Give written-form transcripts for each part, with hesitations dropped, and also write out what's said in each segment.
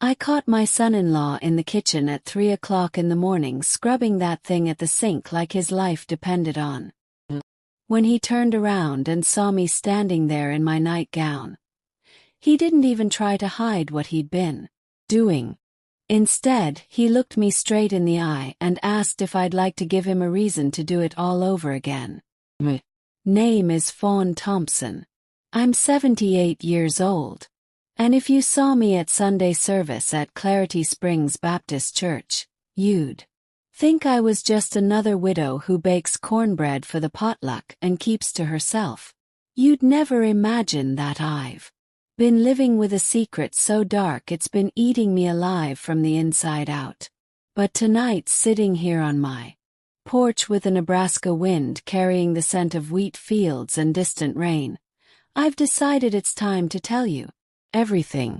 I caught my son-in-law in the kitchen at 3 o'clock in the morning scrubbing that thing at the sink like his life depended on. When he turned around and saw me standing there in my nightgown, he didn't even try to hide what he'd been doing. Instead, he looked me straight in the eye and asked if I'd like to give him a reason to do it all over again. Name is Fawn Thompson. I'm 78 years old. And if you saw me at Sunday service at Clarity Springs Baptist Church, you'd think I was just another widow who bakes cornbread for the potluck and keeps to herself. You'd never imagine that I've been living with a secret so dark it's been eating me alive from the inside out. But tonight, sitting here on my porch with a Nebraska wind carrying the scent of wheat fields and distant rain, I've decided it's time to tell you everything.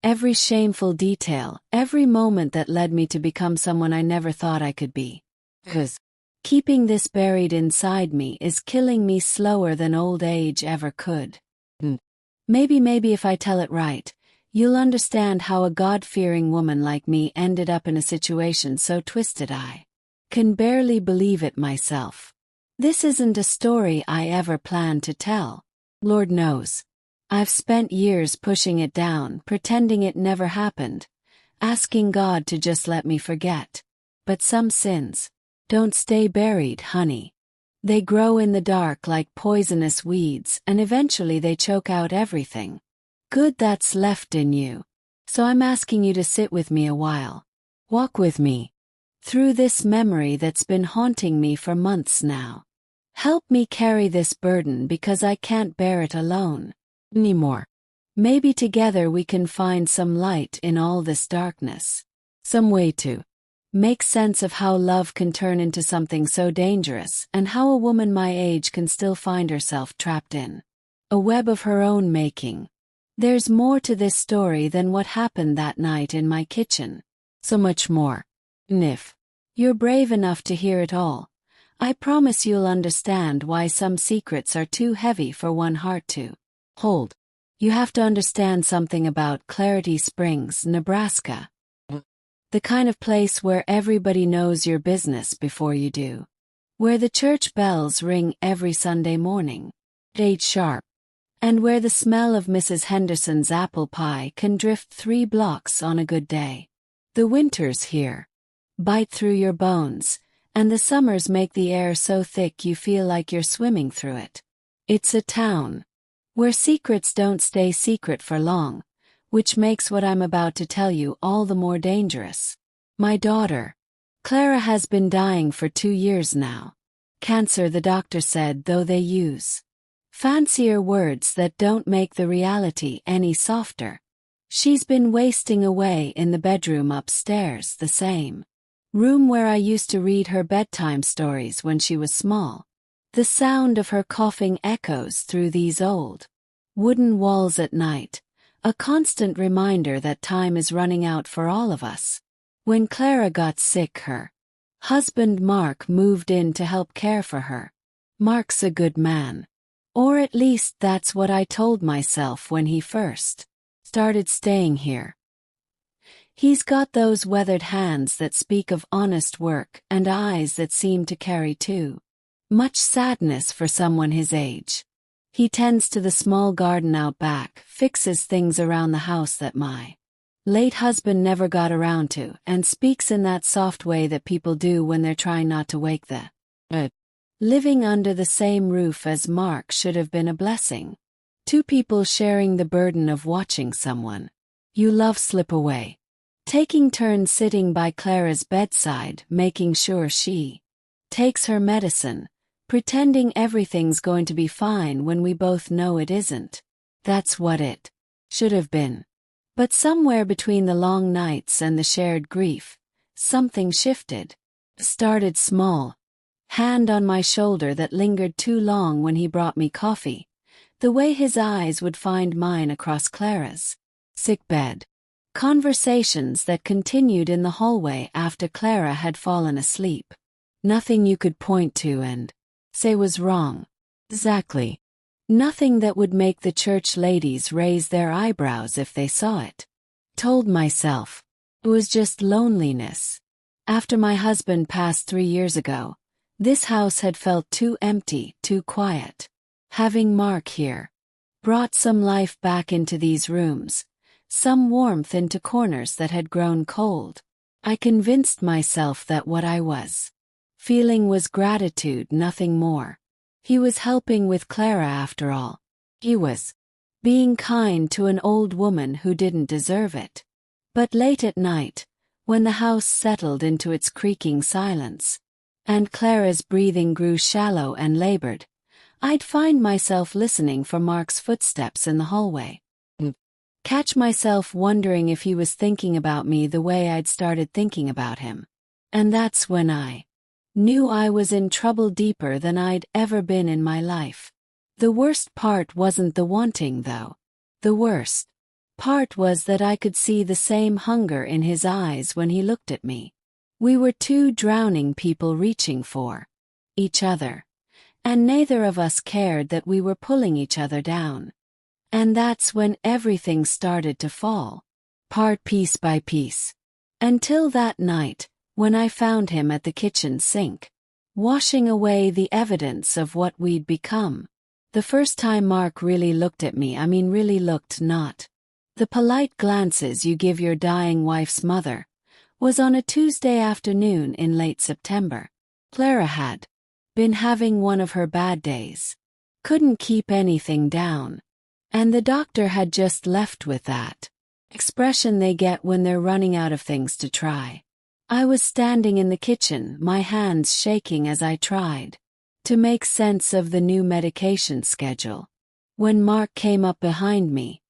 Every shameful detail, every moment that led me to become someone I never thought I could be. 'Cause keeping this buried inside me is killing me slower than old age ever could. Maybe if I tell it right, you'll understand how a God-fearing woman like me ended up in a situation so twisted I can barely believe it myself. This isn't a story I ever planned to tell. Lord knows. I've spent years pushing it down, pretending it never happened, asking God to just let me forget. But some sins don't stay buried, honey. They grow in the dark like poisonous weeds, and eventually they choke out everything good that's left in you. So I'm asking you to sit with me a while. Walk with me through this memory that's been haunting me for months now. Help me carry this burden because I can't bear it alone anymore. Maybe together we can find some light in all this darkness. Some way to make sense of how love can turn into something so dangerous and how a woman my age can still find herself trapped in a web of her own making. There's more to this story than what happened that night in my kitchen. So much more. And if you're brave enough to hear it all, I promise you'll understand why some secrets are too heavy for one heart to hold. You have to understand something about Clarity Springs, Nebraska. The kind of place where everybody knows your business before you do. Where the church bells ring every Sunday morning, 8 sharp. And where the smell of Mrs. Henderson's apple pie can drift 3 blocks on a good day. The winters here bite through your bones, and the summers make the air so thick you feel like you're swimming through it. It's a town where secrets don't stay secret for long, which makes what I'm about to tell you all the more dangerous. My daughter, Clara, has been dying for 2 years now. Cancer, the doctor said, though they use fancier words that don't make the reality any softer. She's been wasting away in the bedroom upstairs, the same room where I used to read her bedtime stories when she was small. The sound of her coughing echoes through these old wooden walls at night, a constant reminder that time is running out for all of us. When Clara got sick, her husband Mark moved in to help care for her. Mark's a good man. Or at least that's what I told myself when he first started staying here. He's got those weathered hands that speak of honest work and eyes that seem to carry too much sadness for someone his age. He tends to the small garden out back, fixes things around the house that my late husband never got around to, and speaks in that soft way that people do when they're trying not to wake the living under the same roof as Mark should have been a blessing. 2 people sharing the burden of watching someone you love slip away. Taking turns sitting by Clara's bedside, making sure she takes her medicine, pretending everything's going to be fine when we both know it isn't. That's what it should have been. But somewhere between the long nights and the shared grief, something shifted. Started small. Hand on my shoulder that lingered too long when he brought me coffee. The way his eyes would find mine across Clara's sick bed. Conversations that continued in the hallway after Clara had fallen asleep. Nothing you could point to and say was wrong. Exactly. Nothing that would make the church ladies raise their eyebrows if they saw it. Told myself it was just loneliness. After my husband passed 3 years ago, this house had felt too empty, too quiet. Having Mark here brought some life back into these rooms, some warmth into corners that had grown cold. I convinced myself that what I was feeling was gratitude, nothing more. He was helping with Clara after all. He was being kind to an old woman who didn't deserve it. But late at night, when the house settled into its creaking silence, and Clara's breathing grew shallow and labored, I'd find myself listening for Mark's footsteps in the hallway. Catch myself wondering if he was thinking about me the way I'd started thinking about him. And that's when I knew I was in trouble deeper than I'd ever been in my life. The worst part wasn't the wanting, though. The worst part was that I could see the same hunger in his eyes when he looked at me. We were two drowning people reaching for each other, and neither of us cared that we were pulling each other down. And that's when everything started to fall apart piece by piece. Until that night, when I found him at the kitchen sink, washing away the evidence of what we'd become. The first time Mark really looked at me, really looked, not the polite glances you give your dying wife's mother, was on a Tuesday afternoon in late September. Clara had been having one of her bad days. Couldn't keep anything down. And the doctor had just left with that expression they get when they're running out of things to try. I was standing in the kitchen, my hands shaking as I tried to make sense of the new medication schedule. When Mark came up behind me,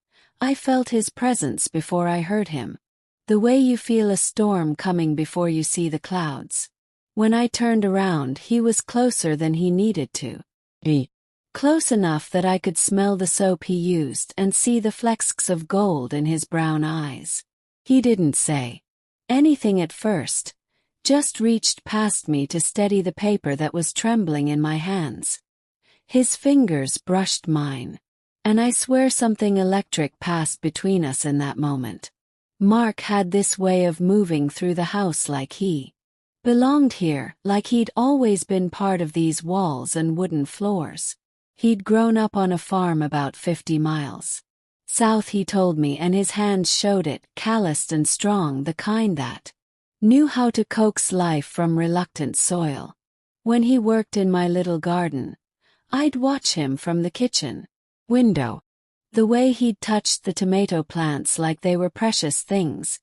I felt his presence before I heard him. The way you feel a storm coming before you see the clouds. When I turned around, he was closer than he needed to be. Close enough that I could smell the soap he used and see the flecks of gold in his brown eyes. He didn't say anything at first, just reached past me to steady the paper that was trembling in my hands. His fingers brushed mine, and I swear something electric passed between us in that moment. Mark had this way of moving through the house like he belonged here, like he'd always been part of these walls and wooden floors. He'd grown up on a farm about 50 miles south, he told me, and his hands showed it, calloused and strong, the kind that knew how to coax life from reluctant soil. When he worked in my little garden, I'd watch him from the kitchen window. The way he'd touched the tomato plants like they were precious things,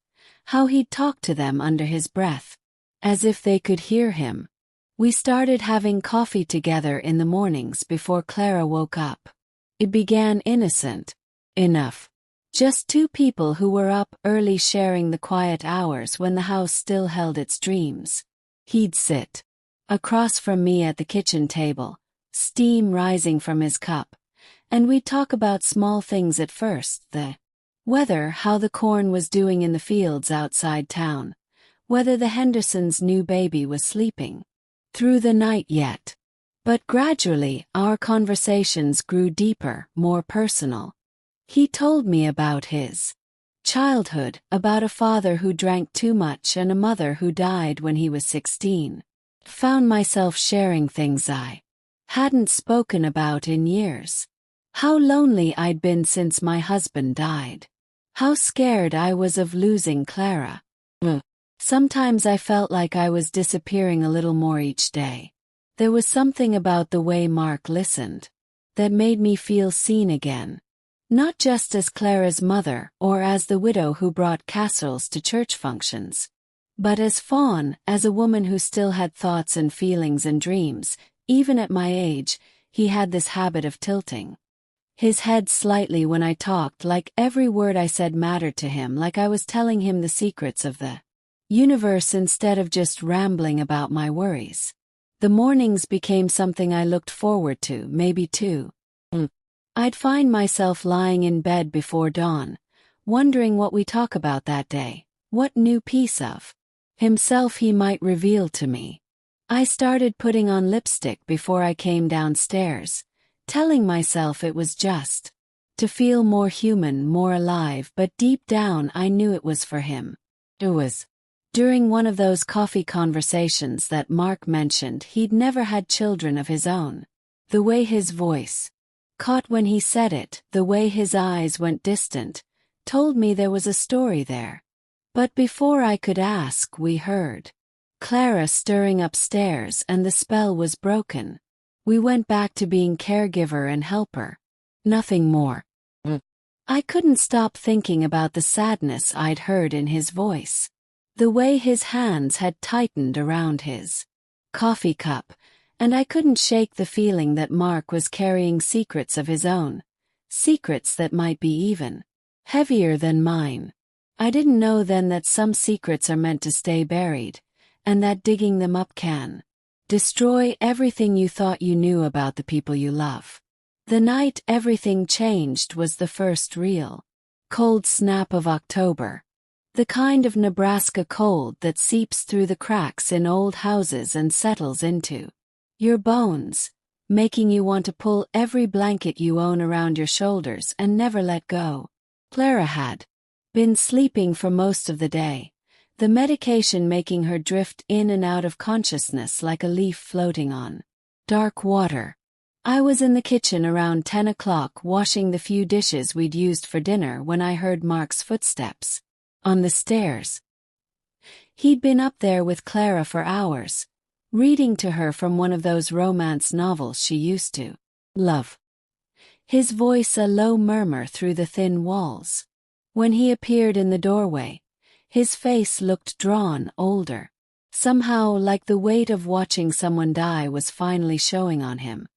how he'd talk to them under his breath, as if they could hear him. We started having coffee together in the mornings before Clara woke up. It began innocent enough. Just two people who were up early sharing the quiet hours when the house still held its dreams. He'd sit across from me at the kitchen table, steam rising from his cup, and we'd talk about small things at first, the weather, how the corn was doing in the fields outside town, whether the Hendersons' new baby was sleeping through the night yet. But gradually, our conversations grew deeper, more personal. He told me about his childhood, about a father who drank too much and a mother who died when he was 16. Found myself sharing things I hadn't spoken about in years. How lonely I'd been since my husband died. How scared I was of losing Clara. Sometimes I felt like I was disappearing a little more each day. There was something about the way Mark listened that made me feel seen again. Not just as Clara's mother or as the widow who brought casseroles to church functions, but as Fawn, as a woman who still had thoughts and feelings and dreams. Even at my age, he had this habit of tilting his head slightly when I talked, like every word I said mattered to him, like I was telling him the secrets of the universe instead of just rambling about my worries. The mornings became something I looked forward to, maybe too. I'd find myself lying in bed before dawn, wondering what we talk about that day, what new piece of himself he might reveal to me. I started putting on lipstick before I came downstairs, telling myself it was just to feel more human, more alive, but deep down I knew it was for him. It was. During one of those coffee conversations that Mark mentioned, he'd never had children of his own. The way his voice caught when he said it, the way his eyes went distant, told me there was a story there. But before I could ask, we heard Clara stirring upstairs, and the spell was broken. We went back to being caregiver and helper. Nothing more. I couldn't stop thinking about the sadness I'd heard in his voice. The way his hands had tightened around his coffee cup, and I couldn't shake the feeling that Mark was carrying secrets of his own, secrets that might be even heavier than mine. I didn't know then that some secrets are meant to stay buried, and that digging them up can destroy everything you thought you knew about the people you love. The night everything changed was the first real cold snap of October. The kind of Nebraska cold that seeps through the cracks in old houses and settles into your bones, making you want to pull every blanket you own around your shoulders and never let go. Clara had been sleeping for most of the day, the medication making her drift in and out of consciousness like a leaf floating on dark water. I was in the kitchen around 10 o'clock washing the few dishes we'd used for dinner when I heard Mark's footsteps on the stairs. He'd been up there with Clara for hours, reading to her from one of those romance novels she used to love. His voice a low murmur through the thin walls. When he appeared in the doorway, his face looked drawn, older. Somehow like the weight of watching someone die was finally showing on him.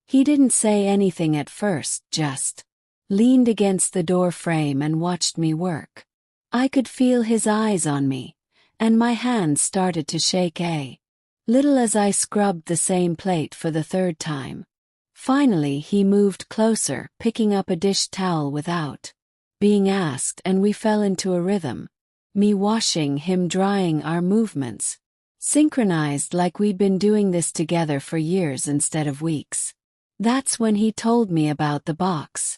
He didn't say anything at first, just leaned against the door frame and watched me work. I could feel his eyes on me, and my hands started to shake a little as I scrubbed the same plate for the third time. Finally he moved closer, picking up a dish towel without being asked, and we fell into a rhythm. Me washing, him drying, our movements synchronized like we'd been doing this together for years instead of weeks. That's when he told me about the box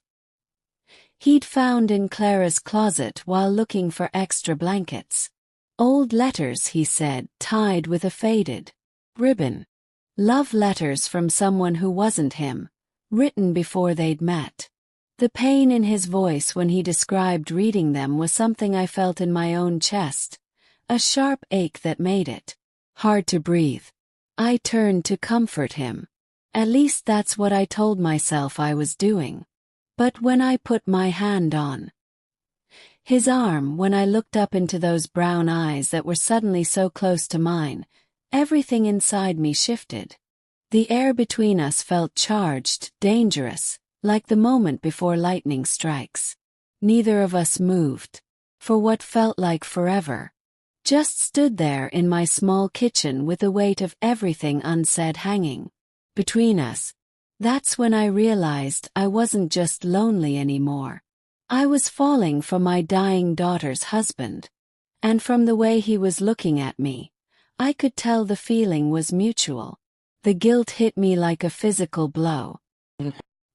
he'd found in Clara's closet while looking for extra blankets. Old letters, he said, tied with a faded ribbon. Love letters from someone who wasn't him, written before they'd met. The pain in his voice when he described reading them was something I felt in my own chest, a sharp ache that made it hard to breathe. I turned to comfort him. At least that's what I told myself I was doing. But when I put my hand on his arm, when I looked up into those brown eyes that were suddenly so close to mine, everything inside me shifted. The air between us felt charged, dangerous, like the moment before lightning strikes. Neither of us moved, for what felt like forever. Just stood there in my small kitchen with the weight of everything unsaid hanging between us. That's when I realized I wasn't just lonely anymore. I was falling for my dying daughter's husband. And from the way he was looking at me, I could tell the feeling was mutual. The guilt hit me like a physical blow.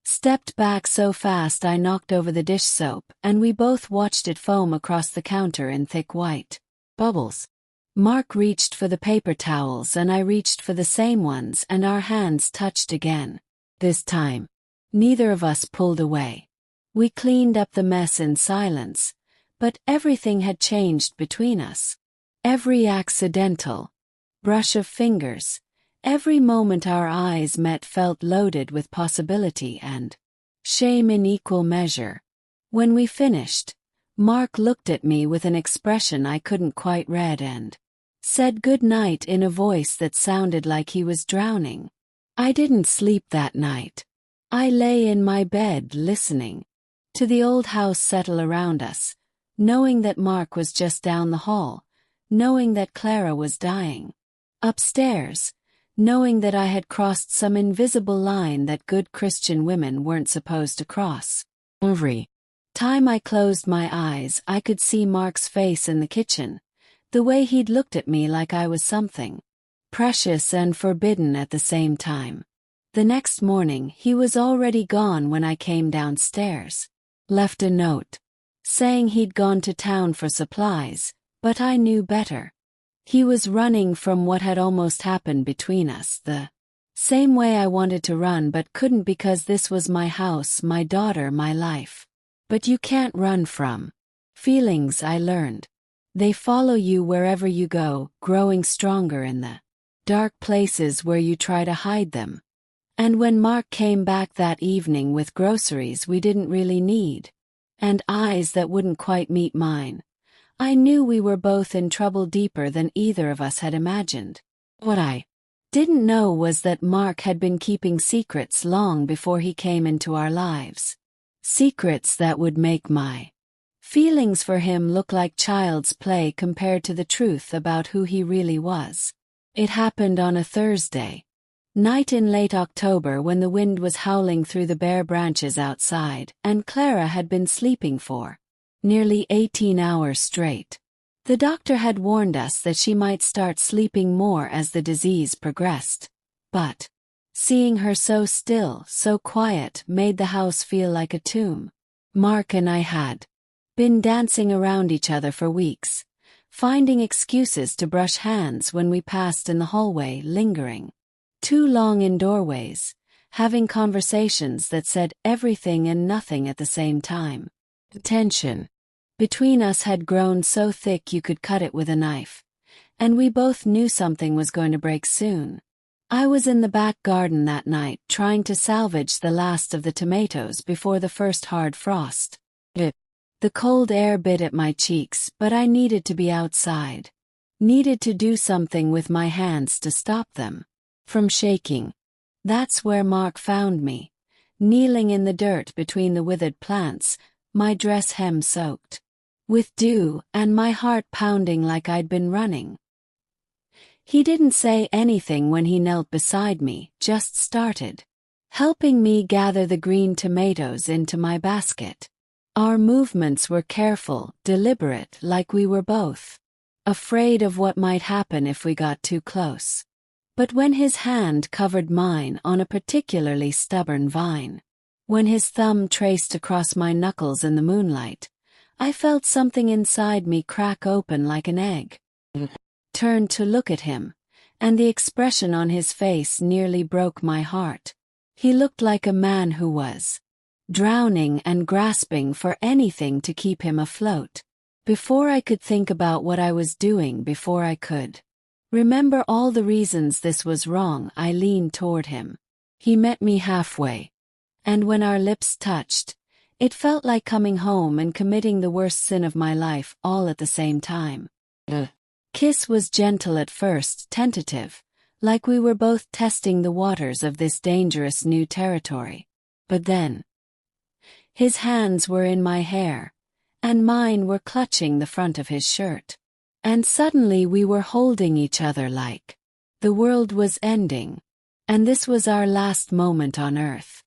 Stepped back so fast I knocked over the dish soap, and we both watched it foam across the counter in thick white bubbles. Mark reached for the paper towels and I reached for the same ones, and our hands touched again. This time, neither of us pulled away. We cleaned up the mess in silence, but everything had changed between us. Every accidental brush of fingers, every moment our eyes met felt loaded with possibility and shame in equal measure. When we finished, Mark looked at me with an expression I couldn't quite read and said good night in a voice that sounded like he was drowning. I didn't sleep that night. I lay in my bed listening to the old house settle around us, knowing that Mark was just down the hall, knowing that Clara was dying upstairs, knowing that I had crossed some invisible line that good Christian women weren't supposed to cross. Every time I closed my eyes, I could see Mark's face in the kitchen, the way he'd looked at me like I was something precious and forbidden at the same time. The next morning, he was already gone when I came downstairs. left a note, saying he'd gone to town for supplies, but I knew better. He was running from what had almost happened between us, the same way I wanted to run but couldn't because this was my house, my daughter, my life. But you can't run from feelings, I learned. They follow you wherever you go, growing stronger in the dark places where you try to hide them. And when Mark came back that evening with groceries we didn't really need, and eyes that wouldn't quite meet mine, I knew we were both in trouble deeper than either of us had imagined. What I didn't know was that Mark had been keeping secrets long before he came into our lives. Secrets that would make my feelings for him look like child's play compared to the truth about who he really was. It happened on a Thursday night in late October when the wind was howling through the bare branches outside, and Clara had been sleeping for nearly 18 hours straight. The doctor had warned us that she might start sleeping more as the disease progressed, but seeing her so still, so quiet, made the house feel like a tomb. Mark and I had been dancing around each other for weeks, finding excuses to brush hands when we passed in the hallway, lingering too long in doorways, having conversations that said everything and nothing at the same time. The tension between us had grown so thick you could cut it with a knife, and we both knew something was going to break soon. I was in the back garden that night trying to salvage the last of the tomatoes before the first hard frost. The cold air bit at my cheeks, but I needed to be outside. Needed to do something with my hands to stop them from shaking. That's where Mark found me, kneeling in the dirt between the withered plants, my dress hem soaked with dew and my heart pounding like I'd been running. He didn't say anything when he knelt beside me, just started helping me gather the green tomatoes into my basket. Our movements were careful, deliberate, like we were both afraid of what might happen if we got too close. But when his hand covered mine on a particularly stubborn vine, when his thumb traced across my knuckles in the moonlight, I felt something inside me crack open like an egg. Turned to look at him, and the expression on his face nearly broke my heart. He looked like a man who was drowning and grasping for anything to keep him afloat. Before I could think about what I was doing, before I could remember all the reasons this was wrong, I leaned toward him. He met me halfway, and when our lips touched, it felt like coming home and committing the worst sin of my life all at the same time. The kiss was gentle at first, tentative, like we were both testing the waters of this dangerous new territory. But then, his hands were in my hair, and mine were clutching the front of his shirt. And suddenly we were holding each other like the world was ending, and this was our last moment on Earth.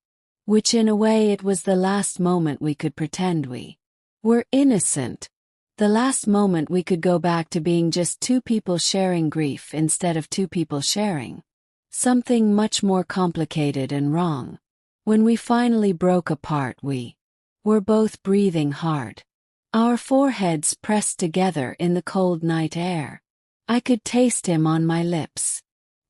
Which in a way it was the last moment we could pretend we were innocent. The last moment we could go back to being just two people sharing grief instead of two people sharing something much more complicated and wrong. When we finally broke apart, we were both breathing hard, our foreheads pressed together in the cold night air. I could taste him on my lips,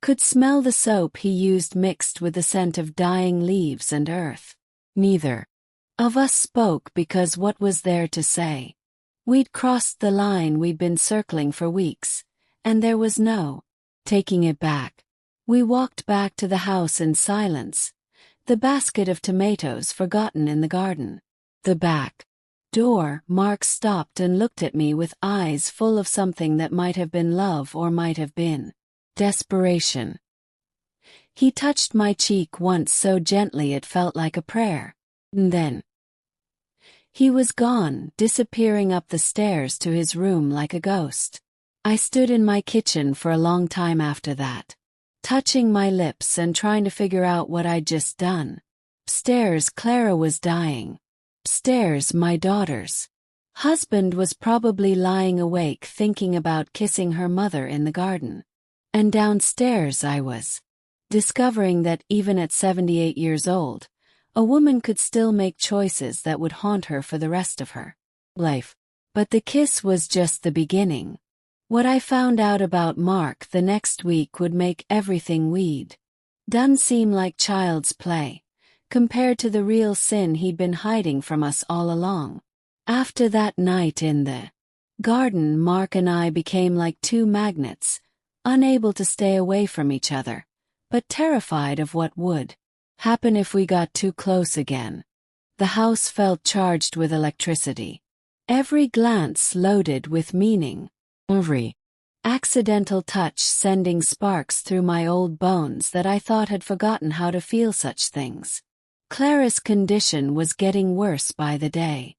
could smell the soap he used mixed with the scent of dying leaves and earth. Neither of us spoke because what was there to say? We'd crossed the line we'd been circling for weeks, and there was no taking it back. We walked back to the house in silence, the basket of tomatoes forgotten in the garden. The back door. Mark stopped and looked at me with eyes full of something that might have been love or might have been desperation. He touched my cheek once so gently it felt like a prayer. And then he was gone, disappearing up the stairs to his room like a ghost. I stood in my kitchen for a long time after that, touching my lips and trying to figure out what I'd just done. Upstairs, Clara was dying. Upstairs, my daughter's husband was probably lying awake thinking about kissing her mother in the garden. And downstairs I was discovering that even at 78 years old, a woman could still make choices that would haunt her for the rest of her life. But the kiss was just the beginning. What I found out about Mark the next week would make everything we'd done seem like child's play, compared to the real sin he'd been hiding from us all along. After that night in the garden, Mark and I became like two magnets, unable to stay away from each other, but terrified of what would happen if we got too close again. The house felt charged with electricity, every glance loaded with meaning, every accidental touch sending sparks through my old bones that I thought had forgotten how to feel such things. Clara's condition was getting worse by the day.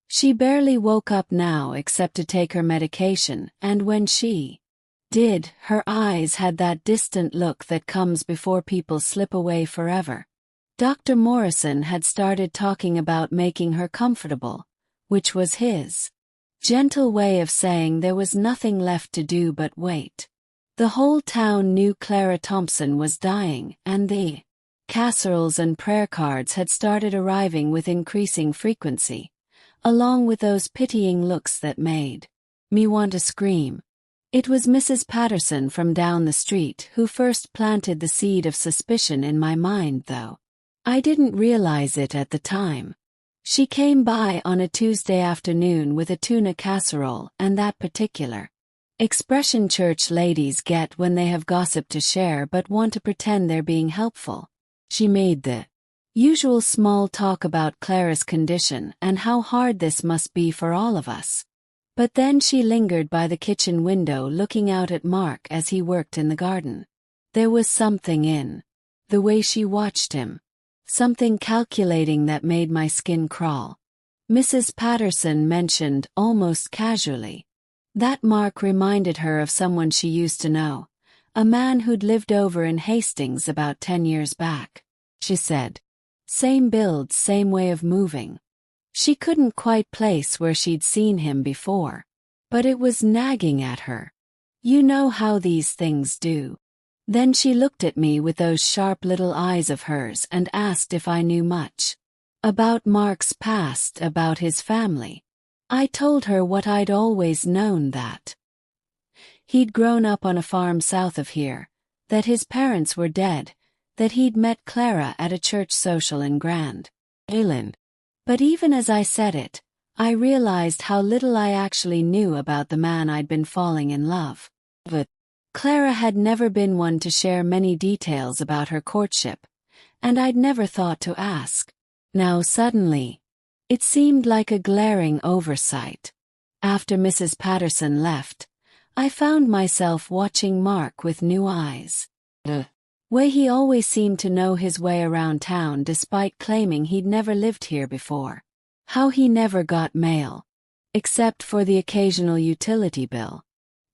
She barely woke up now except to take her medication, and when she did, her eyes had that distant look that comes before people slip away forever. Dr. Morrison had started talking about making her comfortable, which was his gentle way of saying there was nothing left to do but wait. The whole town knew Clara Thompson was dying, and the casseroles and prayer cards had started arriving with increasing frequency, along with those pitying looks that made me want to scream. It was Mrs. Patterson from down the street who first planted the seed of suspicion in my mind, though I didn't realize it at the time. She came by on a Tuesday afternoon with a tuna casserole and that particular expression church ladies get when they have gossip to share but want to pretend they're being helpful. She made the usual small talk about Clara's condition and how hard this must be for all of us. But then she lingered by the kitchen window looking out at Mark as he worked in the garden. There was something in the way she watched him, something calculating that made my skin crawl. Mrs. Patterson mentioned, almost casually, that Mark reminded her of someone she used to know, a man who'd lived over in Hastings about 10 years back. She said, same build, same way of moving. She couldn't quite place where she'd seen him before, but it was nagging at her. You know how these things do. Then she looked at me with those sharp little eyes of hers and asked if I knew much about Mark's past, about his family. I told her what I'd always known, that he'd grown up on a farm south of here, that his parents were dead, that he'd met Clara at a church social in Grand Island. But even as I said it, I realized how little I actually knew about the man I'd been falling in love with. Clara had never been one to share many details about her courtship, and I'd never thought to ask. Now suddenly, it seemed like a glaring oversight. After Mrs. Patterson left, I found myself watching Mark with new eyes. The way he always seemed to know his way around town despite claiming he'd never lived here before. How he never got mail, except for the occasional utility bill.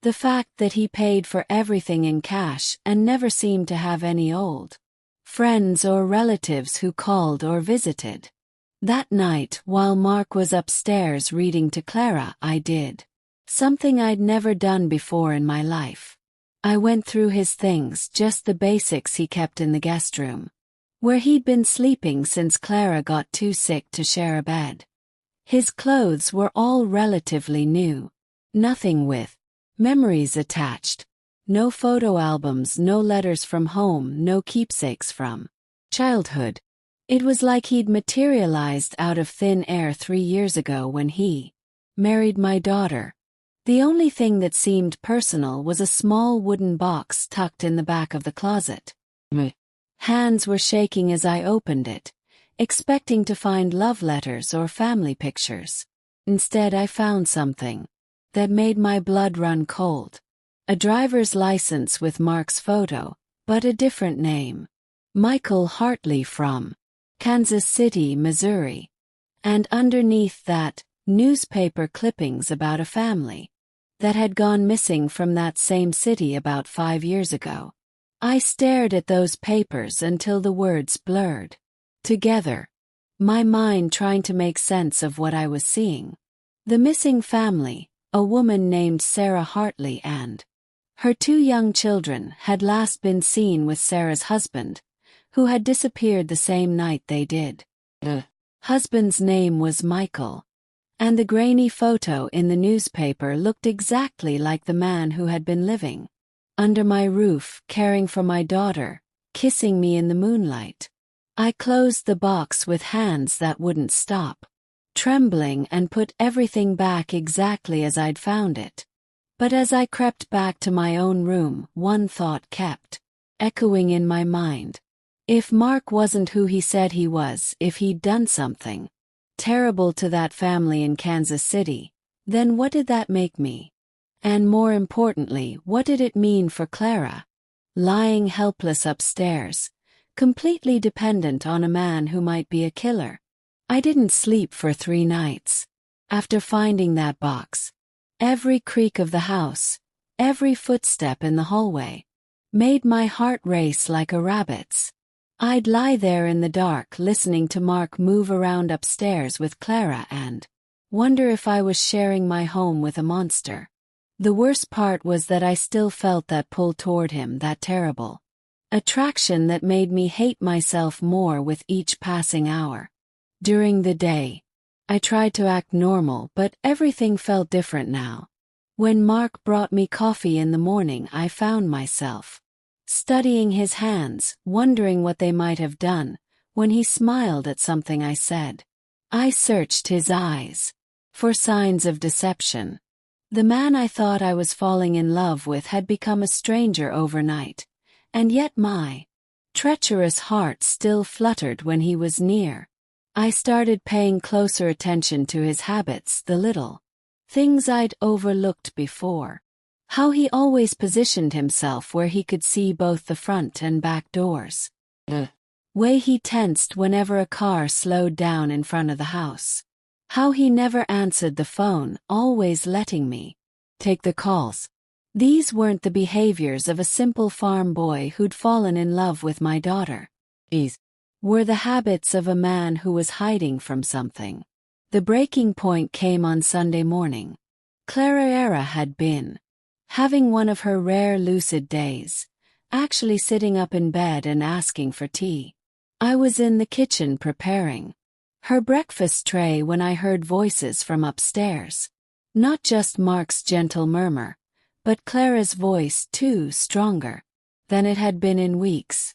The fact that he paid for everything in cash and never seemed to have any old friends or relatives who called or visited. That night, while Mark was upstairs reading to Clara, I did something I'd never done before in my life. I went through his things, just the basics he kept in the guest room, where he'd been sleeping since Clara got too sick to share a bed. His clothes were all relatively new, nothing with memories attached. No photo albums, no letters from home, no keepsakes from childhood. It was like he'd materialized out of thin air 3 years ago when he married my daughter. The only thing that seemed personal was a small wooden box tucked in the back of the closet. My hands were shaking as I opened it, expecting to find love letters or family pictures. Instead, I found something that made my blood run cold. A driver's license with Mark's photo, but a different name. Michael Hartley from Kansas City, Missouri. And underneath that, newspaper clippings about a family that had gone missing from that same city about 5 years ago. I stared at those papers until the words blurred together, my mind trying to make sense of what I was seeing. The missing family, a woman named Sarah Hartley and her 2 young children, had last been seen with Sarah's husband, who had disappeared the same night they did. The husband's name was Michael, and the grainy photo in the newspaper looked exactly like the man who had been living under my roof, caring for my daughter, kissing me in the moonlight. I closed the box with hands that wouldn't stop trembling and put everything back exactly as I'd found it. But as I crept back to my own room, one thought kept echoing in my mind. If Mark wasn't who he said he was, if he'd done something terrible to that family in Kansas City, then what did that make me? And more importantly, what did it mean for Clara? Lying helpless upstairs, completely dependent on a man who might be a killer. I didn't sleep for 3 nights. After finding that box, every creak of the house, every footstep in the hallway, made my heart race like a rabbit's. I'd lie there in the dark listening to Mark move around upstairs with Clara and wonder if I was sharing my home with a monster. The worst part was that I still felt that pull toward him, that terrible attraction that made me hate myself more with each passing hour. During the day, I tried to act normal, but everything felt different now. When Mark brought me coffee in the morning, I found myself studying his hands, wondering what they might have done. When he smiled at something I said, I searched his eyes for signs of deception. The man I thought I was falling in love with had become a stranger overnight, and yet my treacherous heart still fluttered when he was near. I started paying closer attention to his habits, the little things I'd overlooked before. How he always positioned himself where he could see both the front and back doors. The way he tensed whenever a car slowed down in front of the house. How he never answered the phone, always letting me take the calls. These weren't the behaviors of a simple farm boy who'd fallen in love with my daughter. These were the habits of a man who was hiding from something. The breaking point came on Sunday morning. Clara had been having one of her rare lucid days, actually sitting up in bed and asking for tea. I was in the kitchen preparing her breakfast tray when I heard voices from upstairs. Not just Mark's gentle murmur, but Clara's voice too, stronger than it had been in weeks.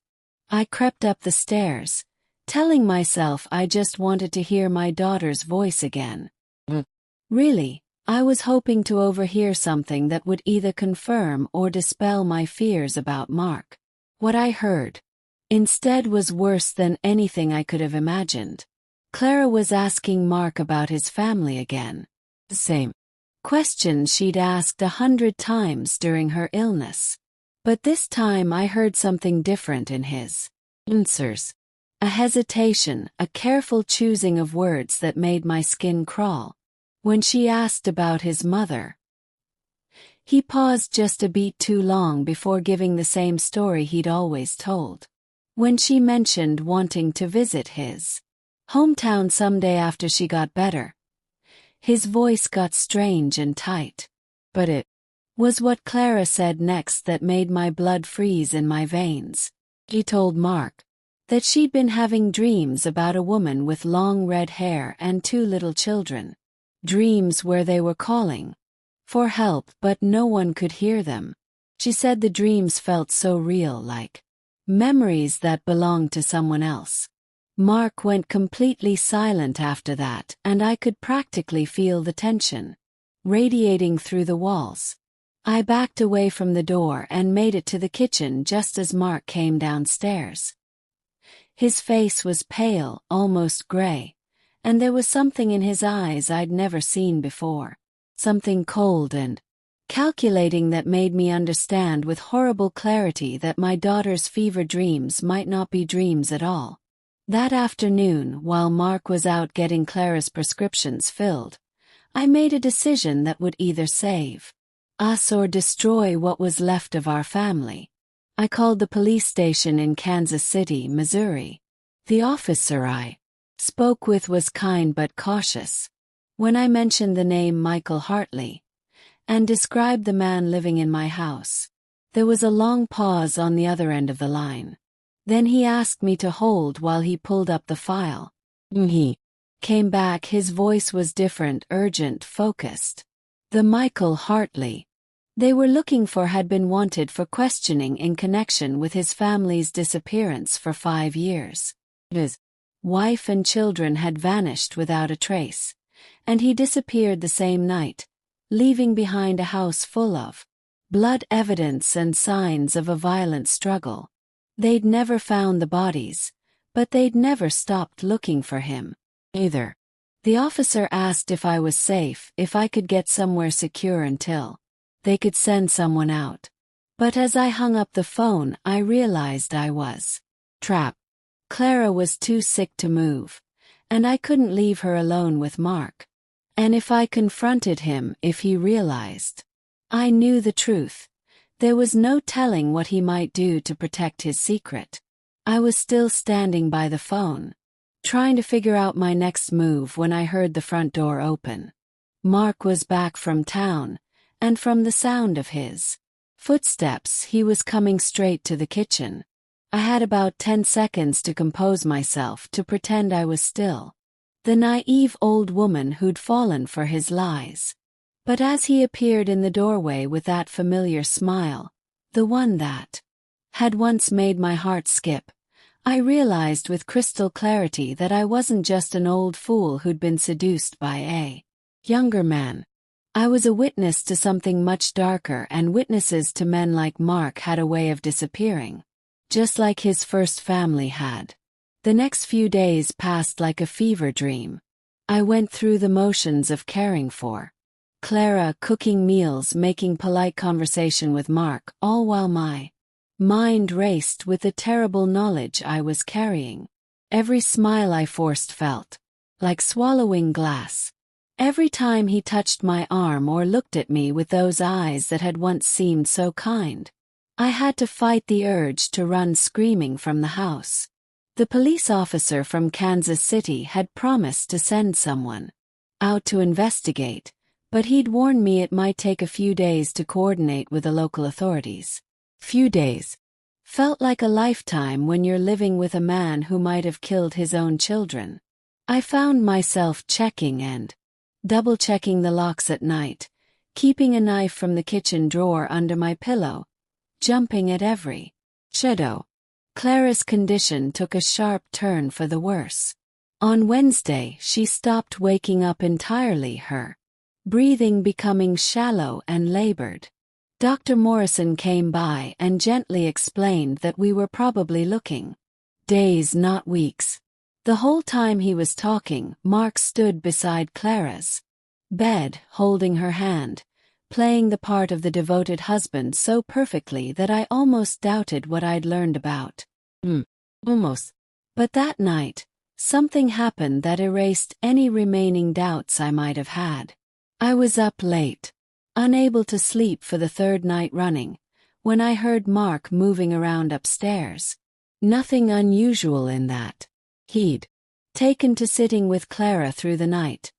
I crept up the stairs, telling myself I just wanted to hear my daughter's voice again. Really, I was hoping to overhear something that would either confirm or dispel my fears about Mark. What I heard instead was worse than anything I could have imagined. Clara was asking Mark about his family again. The same question she'd asked 100 times during her illness. But this time I heard something different in his answers. A hesitation, a careful choosing of words that made my skin crawl. When she asked about his mother, he paused just a beat too long before giving the same story he'd always told. When she mentioned wanting to visit his hometown someday after she got better, his voice got strange and tight. But it was what Clara said next that made my blood freeze in my veins. She told Mark that she'd been having dreams about a woman with long red hair and 2 little children. Dreams where they were calling for help but no one could hear them. She said the dreams felt so real, like memories that belonged to someone else. Mark went completely silent after that, and I could practically feel the tension radiating through the walls. I backed away from the door and made it to the kitchen just as Mark came downstairs. His face was pale, almost gray, and there was something in his eyes I'd never seen before. Something cold and calculating that made me understand with horrible clarity that my daughter's fever dreams might not be dreams at all. That afternoon, while Mark was out getting Clara's prescriptions filled, I made a decision that would either save us or destroy what was left of our family. I called the police station in Kansas City, Missouri. The officer I spoke with was kind but cautious. When I mentioned the name Michael Hartley and described the man living in my house, there was a long pause on the other end of the line. Then he asked me to hold while he pulled up the file. He came back, his voice was different, urgent, focused. The Michael Hartley they were looking for had been wanted for questioning in connection with his family's disappearance for 5 years. His wife and children had vanished without a trace, and he disappeared the same night, leaving behind a house full of blood evidence and signs of a violent struggle. They'd never found the bodies, but they'd never stopped looking for him, either. The officer asked if I was safe, if I could get somewhere secure until they could send someone out. But as I hung up the phone, I realized I was trapped. Clara was too sick to move, and I couldn't leave her alone with Mark. And if I confronted him, if he realized I knew the truth, there was no telling what he might do to protect his secret. I was still standing by the phone, trying to figure out my next move when I heard the front door open. Mark was back from town, and from the sound of his footsteps, he was coming straight to the kitchen. I had about 10 seconds to compose myself, to pretend I was still the naive old woman who'd fallen for his lies. But as he appeared in the doorway with that familiar smile, the one that had once made my heart skip, I realized with crystal clarity that I wasn't just an old fool who'd been seduced by a younger man. I was a witness to something much darker, and witnesses to men like Mark had a way of disappearing, just like his first family had. The next few days passed like a fever dream. I went through the motions of caring for Clara, cooking meals, making polite conversation with Mark, all while my mind raced with the terrible knowledge I was carrying. Every smile I forced felt like swallowing glass. Every time he touched my arm or looked at me with those eyes that had once seemed so kind, I had to fight the urge to run screaming from the house. The police officer from Kansas City had promised to send someone out to investigate, but he'd warned me it might take a few days to coordinate with the local authorities. Few days felt like a lifetime when you're living with a man who might have killed his own children. I found myself checking and double-checking the locks at night, keeping a knife from the kitchen drawer under my pillow, jumping at every shadow. Clara's condition took a sharp turn for the worse. On Wednesday, she stopped waking up entirely, her breathing becoming shallow and labored. Dr. Morrison came by and gently explained that we were probably looking days, not weeks. The whole time he was talking, Mark stood beside Clara's bed, holding her hand, playing the part of the devoted husband so perfectly that I almost doubted what I'd learned about almost. But that night, something happened that erased any remaining doubts I might have had. I was up late, unable to sleep for the third night running, when I heard Mark moving around upstairs. Nothing unusual in that. He'd taken to sitting with Clara through the night,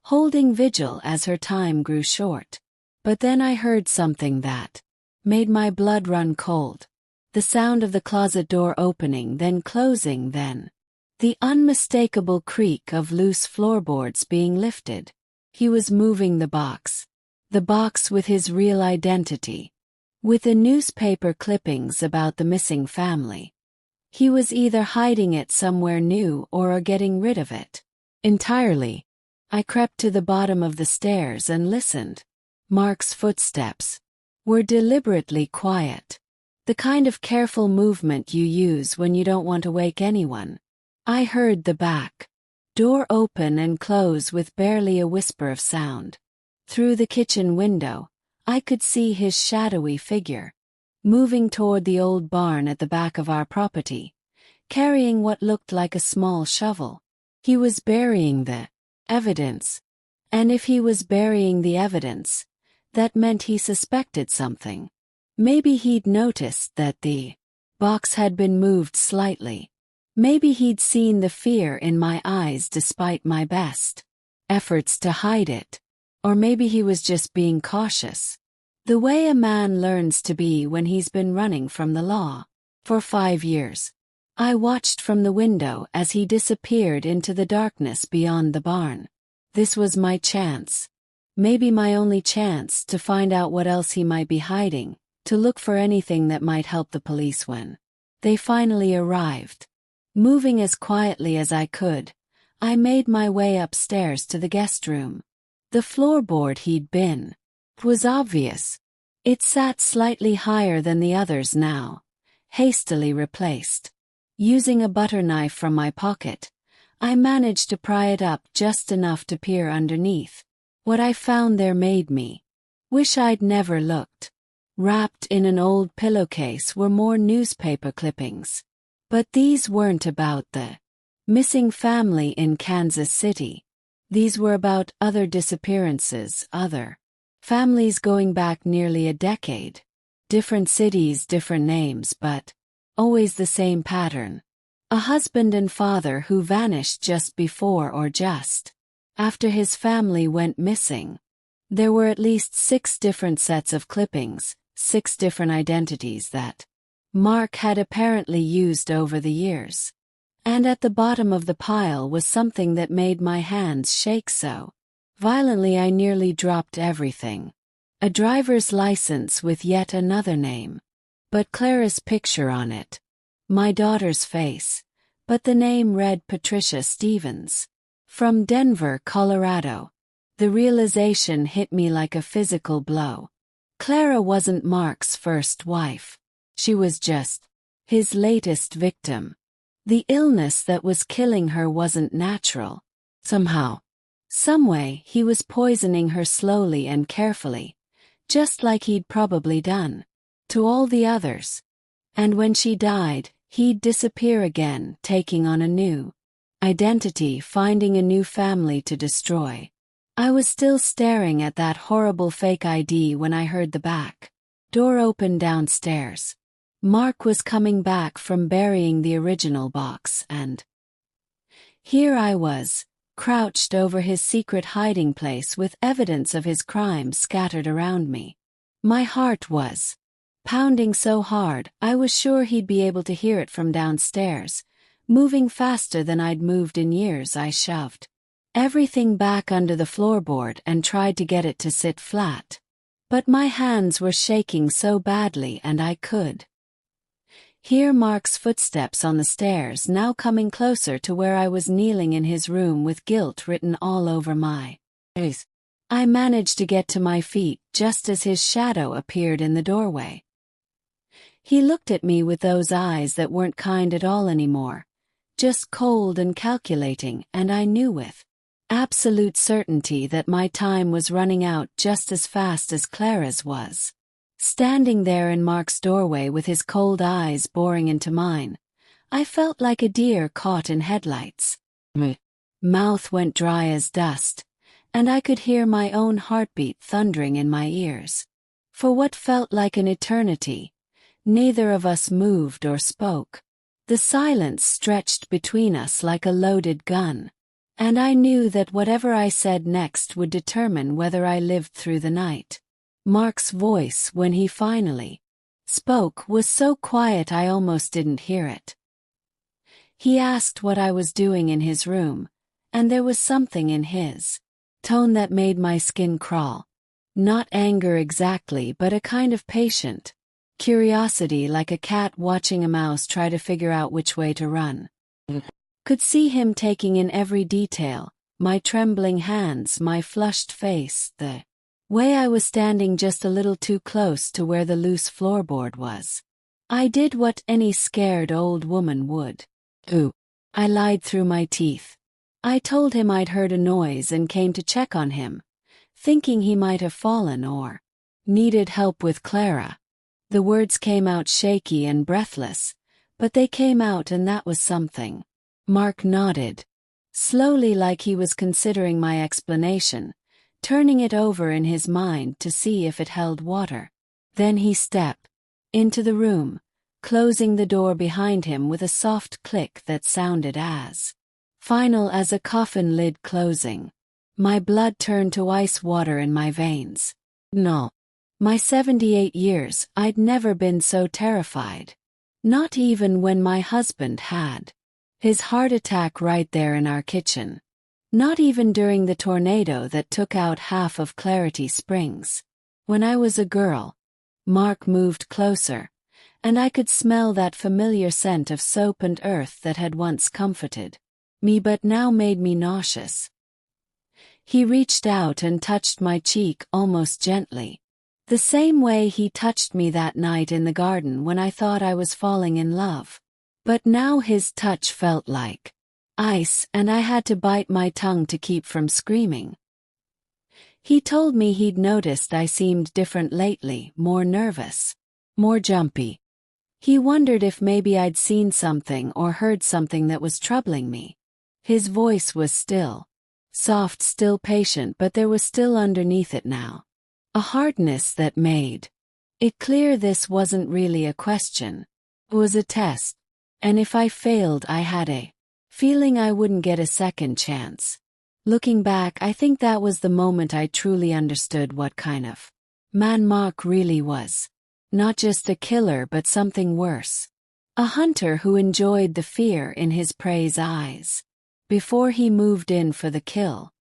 holding vigil as her time grew short. But then I heard something that made my blood run cold. The sound of the closet door opening, then closing, then the unmistakable creak of loose floorboards being lifted. He was moving the box with his real identity, with the newspaper clippings about the missing family. He was either hiding it somewhere new or getting rid of it entirely. I crept to the bottom of the stairs and listened. Mark's footsteps were deliberately quiet, the kind of careful movement you use when you don't want to wake anyone. I heard the back door open and close with barely a whisper of sound. Through the kitchen window, I could see his shadowy figure, moving toward the old barn at the back of our property, carrying what looked like a small shovel. He was burying the evidence. And if he was burying the evidence, that meant he suspected something. Maybe he'd noticed that the box had been moved slightly. Maybe he'd seen the fear in my eyes despite my best efforts to hide it. Or maybe he was just being cautious. The way a man learns to be when he's been running from the law for 5 years. I watched from the window as he disappeared into the darkness beyond the barn. This was my chance. Maybe my only chance to find out what else he might be hiding, to look for anything that might help the police when they finally arrived. Moving as quietly as I could, I made my way upstairs to the guest room. The floorboard he'd been was obvious. It sat slightly higher than the others now, hastily replaced. Using a butter knife from my pocket, I managed to pry it up just enough to peer underneath. What I found there made me wish I'd never looked. Wrapped in an old pillowcase were more newspaper clippings. But these weren't about the missing family in Kansas City. These were about other disappearances, other families going back nearly a decade. Different cities, different names, but always the same pattern. A husband and father who vanished just before or just after his family went missing. There were at least 6 different sets of clippings, 6 different identities that Mark had apparently used over the years. And at the bottom of the pile was something that made my hands shake so violently I nearly dropped everything. A driver's license with yet another name. But Clara's picture on it. My daughter's face. But the name read Patricia Stevens. From Denver, Colorado. The realization hit me like a physical blow. Clara wasn't Mark's first wife. She was just his latest victim. The illness that was killing her wasn't natural. Somehow, someway, he was poisoning her slowly and carefully, just like he'd probably done to all the others. And when she died, he'd disappear again, taking on a new identity, finding a new family to destroy. I was still staring at that horrible fake ID when I heard the back door open downstairs. Mark was coming back from burying the original box, and here I was, crouched over his secret hiding place with evidence of his crime scattered around me. My heart was pounding so hard I was sure he'd be able to hear it from downstairs. Moving faster than I'd moved in years, I shoved everything back under the floorboard and tried to get it to sit flat. But my hands were shaking so badly and I could hear Mark's footsteps on the stairs, now coming closer to where I was kneeling in his room with guilt written all over my face. I managed to get to my feet just as his shadow appeared in the doorway. He looked at me with those eyes that weren't kind at all anymore, just cold and calculating, and I knew with absolute certainty that my time was running out just as fast as Clara's was. Standing there in Mark's doorway with his cold eyes boring into mine, I felt like a deer caught in headlights. My mouth went dry as dust, and I could hear my own heartbeat thundering in my ears. For what felt like an eternity, neither of us moved or spoke. The silence stretched between us like a loaded gun, and I knew that whatever I said next would determine whether I lived through the night. Mark's voice, when he finally spoke, was so quiet I almost didn't hear it. He asked what I was doing in his room, and there was something in his tone that made my skin crawl. Not anger exactly, but a kind of patient curiosity, like a cat watching a mouse try to figure out which way to run. Could see him taking in every detail, my trembling hands, my flushed face, the way I was standing just a little too close to where the loose floorboard was. I did what any scared old woman would. Ooh. I lied through my teeth. I told him I'd heard a noise and came to check on him, thinking he might have fallen or needed help with Clara. The words came out shaky and breathless, but they came out, and that was something. Mark nodded, slowly, like he was considering my explanation, turning it over in his mind to see if it held water. Then he stepped into the room, closing the door behind him with a soft click that sounded as final as a coffin lid closing. My blood turned to ice water in my veins. No. My 78 years, I'd never been so terrified. Not even when my husband had his heart attack right there in our kitchen. Not even during the tornado that took out half of Clarity Springs. When I was a girl, Mark moved closer, and I could smell that familiar scent of soap and earth that had once comforted me but now made me nauseous. He reached out and touched my cheek almost gently, the same way he touched me that night in the garden when I thought I was falling in love. But now his touch felt like ice, and I had to bite my tongue to keep from screaming. He told me he'd noticed I seemed different lately, more nervous, more jumpy. He wondered if maybe I'd seen something or heard something that was troubling me. His voice was still soft, still patient, but there was still underneath it now a hardness that made it clear this wasn't really a question. It was a test, and if I failed I had a feeling I wouldn't get a second chance. Looking back, I think that was the moment I truly understood what kind of man Mark really was. Not just a killer but something worse. A hunter who enjoyed the fear in his prey's eyes. Before he moved in for the kill,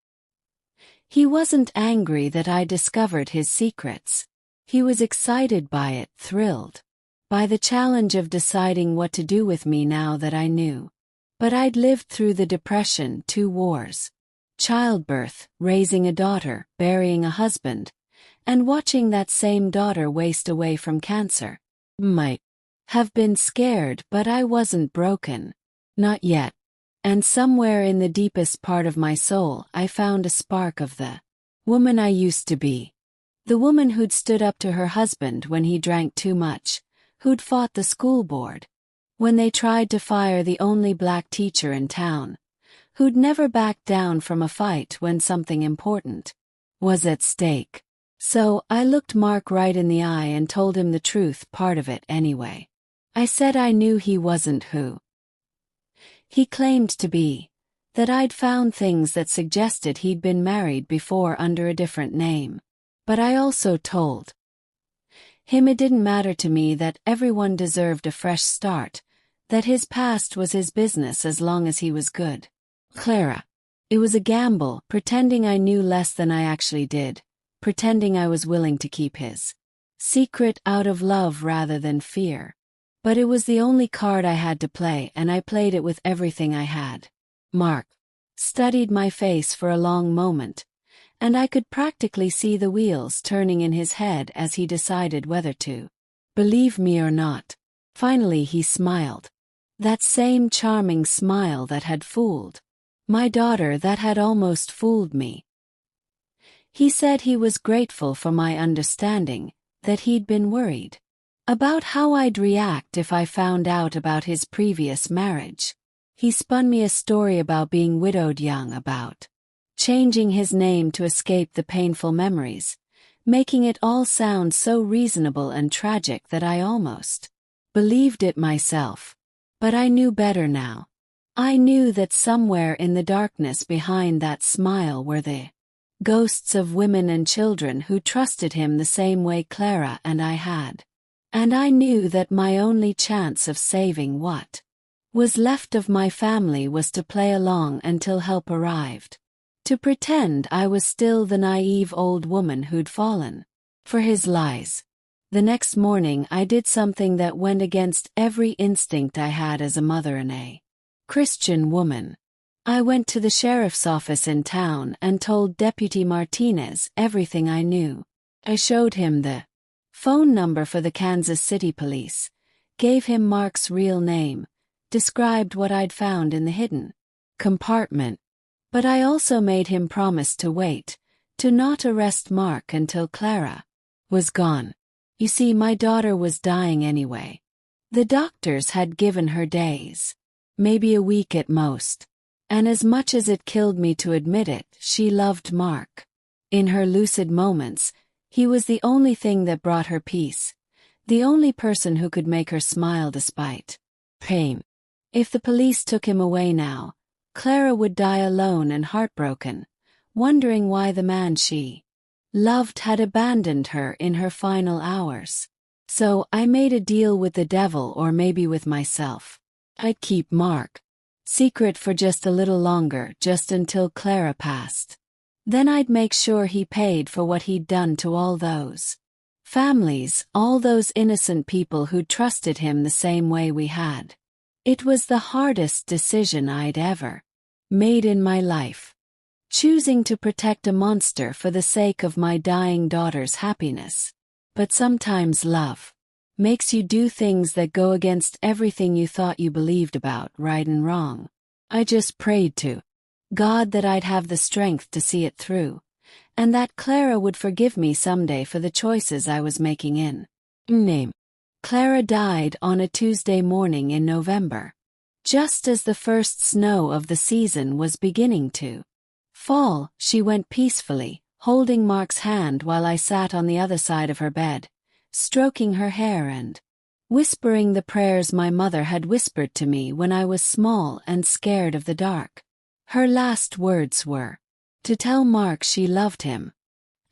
he wasn't angry that I discovered his secrets. He was excited by it, thrilled by the challenge of deciding what to do with me now that I knew. But I'd lived through the depression, 2 wars, childbirth, raising a daughter, burying a husband, and watching that same daughter waste away from cancer. Might have been scared, but I wasn't broken. Not yet. And somewhere in the deepest part of my soul I found a spark of the woman I used to be. The woman who'd stood up to her husband when he drank too much, who'd fought the school board when they tried to fire the only black teacher in town, who'd never backed down from a fight when something important was at stake. So, I looked Mark right in the eye and told him the truth, part of it anyway. I said I knew he wasn't who he claimed to be, that I'd found things that suggested he'd been married before under a different name. But I also told him it didn't matter to me, that everyone deserved a fresh start, that his past was his business as long as he was good. Clara. It was a gamble, pretending I knew less than I actually did, pretending I was willing to keep his secret out of love rather than fear. But it was the only card I had to play, and I played it with everything I had. Mark studied my face for a long moment, and I could practically see the wheels turning in his head as he decided whether to believe me or not. Finally he smiled. That same charming smile that had fooled my daughter, that had almost fooled me. He said he was grateful for my understanding, that he'd been worried about how I'd react if I found out about his previous marriage. He spun me a story about being widowed young, about changing his name to escape the painful memories, making it all sound so reasonable and tragic that I almost believed it myself. But I knew better now. I knew that somewhere in the darkness behind that smile were the ghosts of women and children who trusted him the same way Clara and I had. And I knew that my only chance of saving what was left of my family was to play along until help arrived. To pretend I was still the naive old woman who'd fallen for his lies. The next morning I did something that went against every instinct I had as a mother and a Christian woman. I went to the sheriff's office in town and told Deputy Martinez everything I knew. I showed him the phone number for the Kansas City police, gave him Mark's real name, described what I'd found in the hidden compartment. But I also made him promise to wait, to not arrest Mark until Clara was gone. You see, my daughter was dying anyway. The doctors had given her days, maybe a week at most. And as much as it killed me to admit it, she loved Mark. In her lucid moments, he was the only thing that brought her peace, the only person who could make her smile despite pain. If the police took him away now, Clara would die alone and heartbroken, wondering why the man she loved had abandoned her in her final hours. So I made a deal with the devil, or maybe with myself. I'd keep Mark secret for just a little longer, just until Clara passed. Then I'd make sure he paid for what he'd done to all those families, all those innocent people who trusted him the same way we had. It was the hardest decision I'd ever made in my life. Choosing to protect a monster for the sake of my dying daughter's happiness. But sometimes love makes you do things that go against everything you thought you believed about right and wrong. I just prayed to God that I'd have the strength to see it through, and that Clara would forgive me someday for the choices I was making in name. Clara died on a Tuesday morning in November, just as the first snow of the season was beginning to fall. She went peacefully, holding Mark's hand while I sat on the other side of her bed, stroking her hair and whispering the prayers my mother had whispered to me when I was small and scared of the dark. Her last words were to tell Mark she loved him,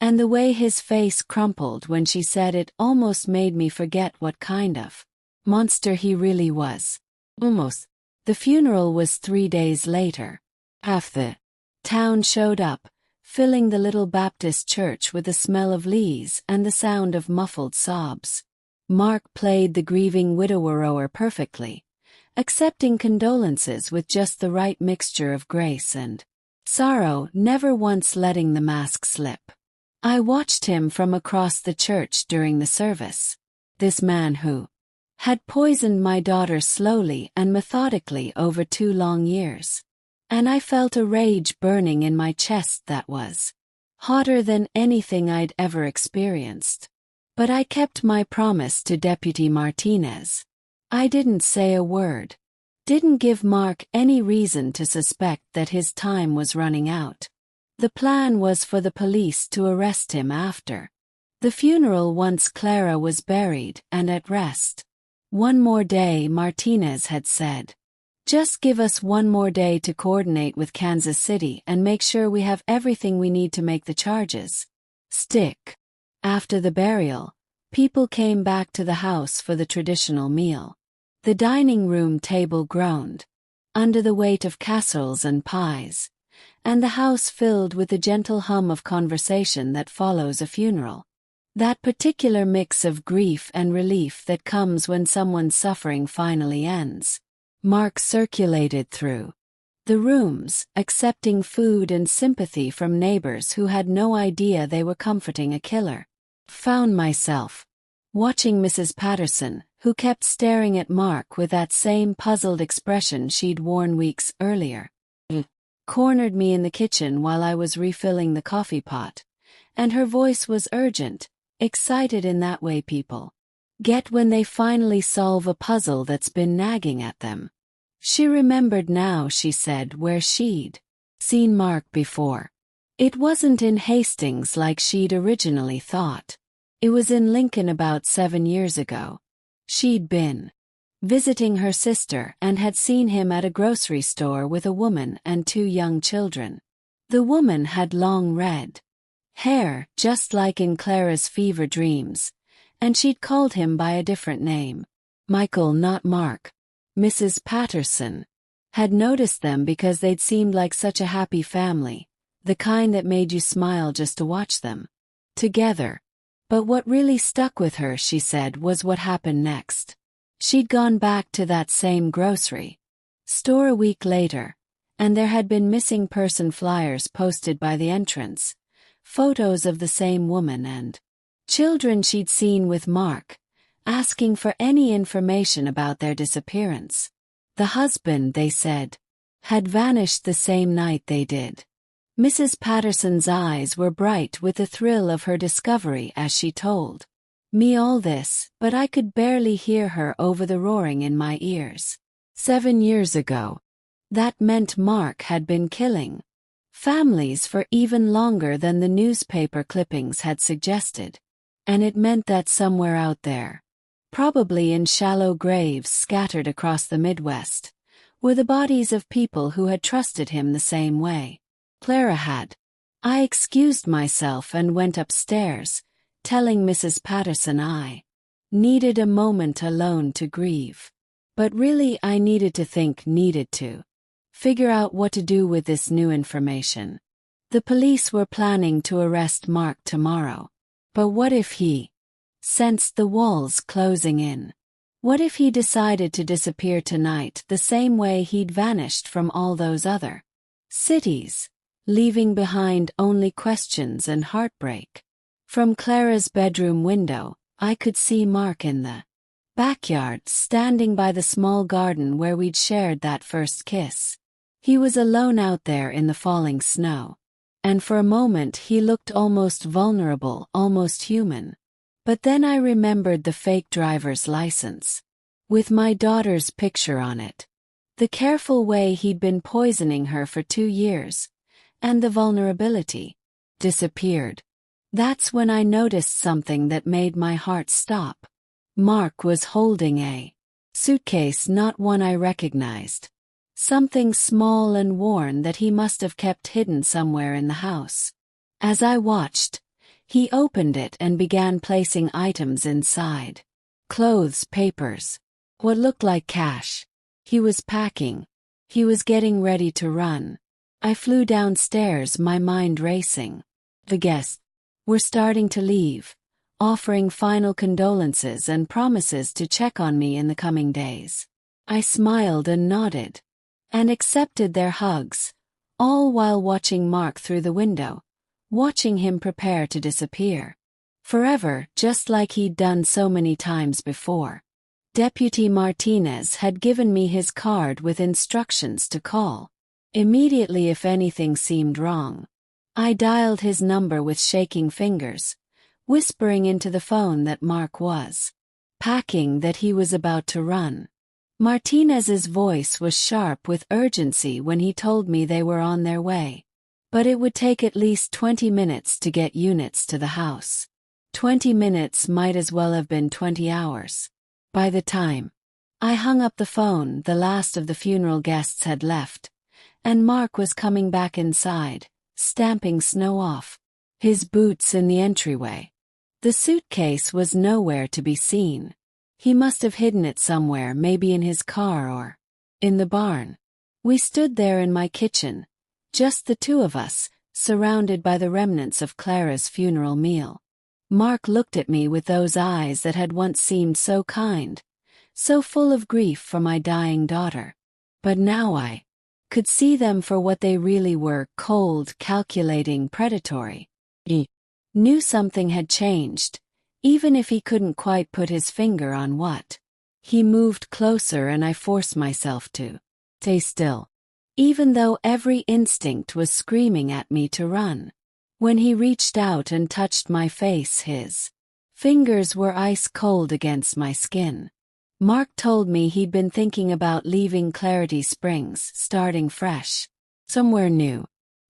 and the way his face crumpled when she said it almost made me forget what kind of monster he really was. Almost. The funeral was 3 days later. Half the town showed up, filling the little Baptist church with the smell of leaves and the sound of muffled sobs. Mark played the grieving widower perfectly, accepting condolences with just the right mixture of grace and sorrow, never once letting the mask slip. I watched him from across the church during the service. This man who had poisoned my daughter slowly and methodically over 2 long years. And I felt a rage burning in my chest that was hotter than anything I'd ever experienced. But I kept my promise to Deputy Martinez. I didn't say a word. Didn't give Mark any reason to suspect that his time was running out. The plan was for the police to arrest him after the funeral once Clara was buried and at rest. One more day, Martinez had said. Just give us one more day to coordinate with Kansas City and make sure we have everything we need to make the charges stick. After the burial, people came back to the house for the traditional meal. The dining room table groaned under the weight of casseroles and pies, and the house filled with the gentle hum of conversation that follows a funeral. That particular mix of grief and relief that comes when someone's suffering finally ends. Mark circulated through the rooms, accepting food and sympathy from neighbors who had no idea they were comforting a killer. Found myself watching Mrs. Patterson, who kept staring at Mark with that same puzzled expression she'd worn weeks earlier. Cornered me in the kitchen while I was refilling the coffee pot, and her voice was urgent, excited in that way people get when they finally solve a puzzle that's been nagging at them. She remembered now, she said, where she'd seen Mark before. It wasn't in Hastings like she'd originally thought. It was in Lincoln about 7 years ago. She'd been visiting her sister and had seen him at a grocery store with a woman and 2 young children. The woman had long red hair, just like in Clara's fever dreams, and she'd called him by a different name. Michael, not Mark. Mrs. Patterson had noticed them because they'd seemed like such a happy family, the kind that made you smile just to watch them together. But what really stuck with her, she said, was what happened next. She'd gone back to that same grocery store a week later, and there had been missing person flyers posted by the entrance, photos of the same woman and children she'd seen with Mark, asking for any information about their disappearance. The husband, they said, had vanished the same night they did. Mrs. Patterson's eyes were bright with the thrill of her discovery as she told me all this, but I could barely hear her over the roaring in my ears. 7 years ago. That meant Mark had been killing families for even longer than the newspaper clippings had suggested. And it meant that somewhere out there, probably in shallow graves scattered across the Midwest, were the bodies of people who had trusted him the same way Clara had. I excused myself and went upstairs, telling Mrs. Patterson I needed a moment alone to grieve. But really I needed to needed to figure out what to do with this new information. The police were planning to arrest Mark tomorrow. But what if he sensed the walls closing in? What if he decided to disappear tonight the same way he'd vanished from all those other cities, leaving behind only questions and heartbreak? From Clara's bedroom window, I could see Mark in the backyard, standing by the small garden where we'd shared that first kiss. He was alone out there in the falling snow. And for a moment he looked almost vulnerable, almost human. But then I remembered the fake driver's license, with my daughter's picture on it. The careful way he'd been poisoning her for 2 years. And the vulnerability disappeared. That's when I noticed something that made my heart stop. Mark was holding a suitcase, not one I recognized. Something small and worn that he must have kept hidden somewhere in the house. As I watched, he opened it and began placing items inside. Clothes, papers, what looked like cash. He was packing. He was getting ready to run. I flew downstairs, my mind racing. The guests were starting to leave, offering final condolences and promises to check on me in the coming days. I smiled and nodded, and accepted their hugs, all while watching Mark through the window, watching him prepare to disappear. Forever, just like he'd done so many times before. Deputy Martinez had given me his card with instructions to call immediately if anything seemed wrong. I dialed his number with shaking fingers, whispering into the phone that Mark was packing, that he was about to run. Martinez's voice was sharp with urgency when he told me they were on their way. But it would take at least 20 minutes to get units to the house. 20 minutes might as well have been 20 hours. By the time I hung up the phone, the last of the funeral guests had left, and Mark was coming back inside, stamping snow off his boots in the entryway. The suitcase was nowhere to be seen. He must have hidden it somewhere, maybe in his car or in the barn. We stood there in my kitchen, just the two of us, surrounded by the remnants of Clara's funeral meal. Mark looked at me with those eyes that had once seemed so kind, so full of grief for my dying daughter. But now I could see them for what they really were: cold, calculating, predatory. He knew something had changed, even if he couldn't quite put his finger on what. He moved closer and I forced myself to stay still, even though every instinct was screaming at me to run. When he reached out and touched my face, his fingers were ice cold against my skin. Mark told me he'd been thinking about leaving Clarity Springs, starting fresh, somewhere new.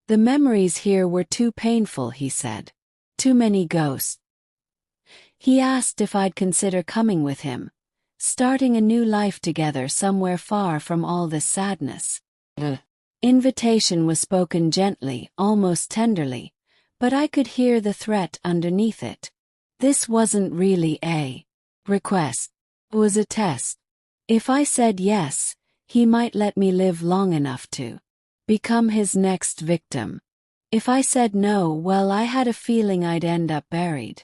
The memories here were too painful, he said. Too many ghosts. He asked if I'd consider coming with him, starting a new life together somewhere far from all this sadness. The invitation was spoken gently, almost tenderly, but I could hear the threat underneath it. This wasn't really a request. It was a test. If I said yes, he might let me live long enough to become his next victim. If I said no, well, I had a feeling I'd end up buried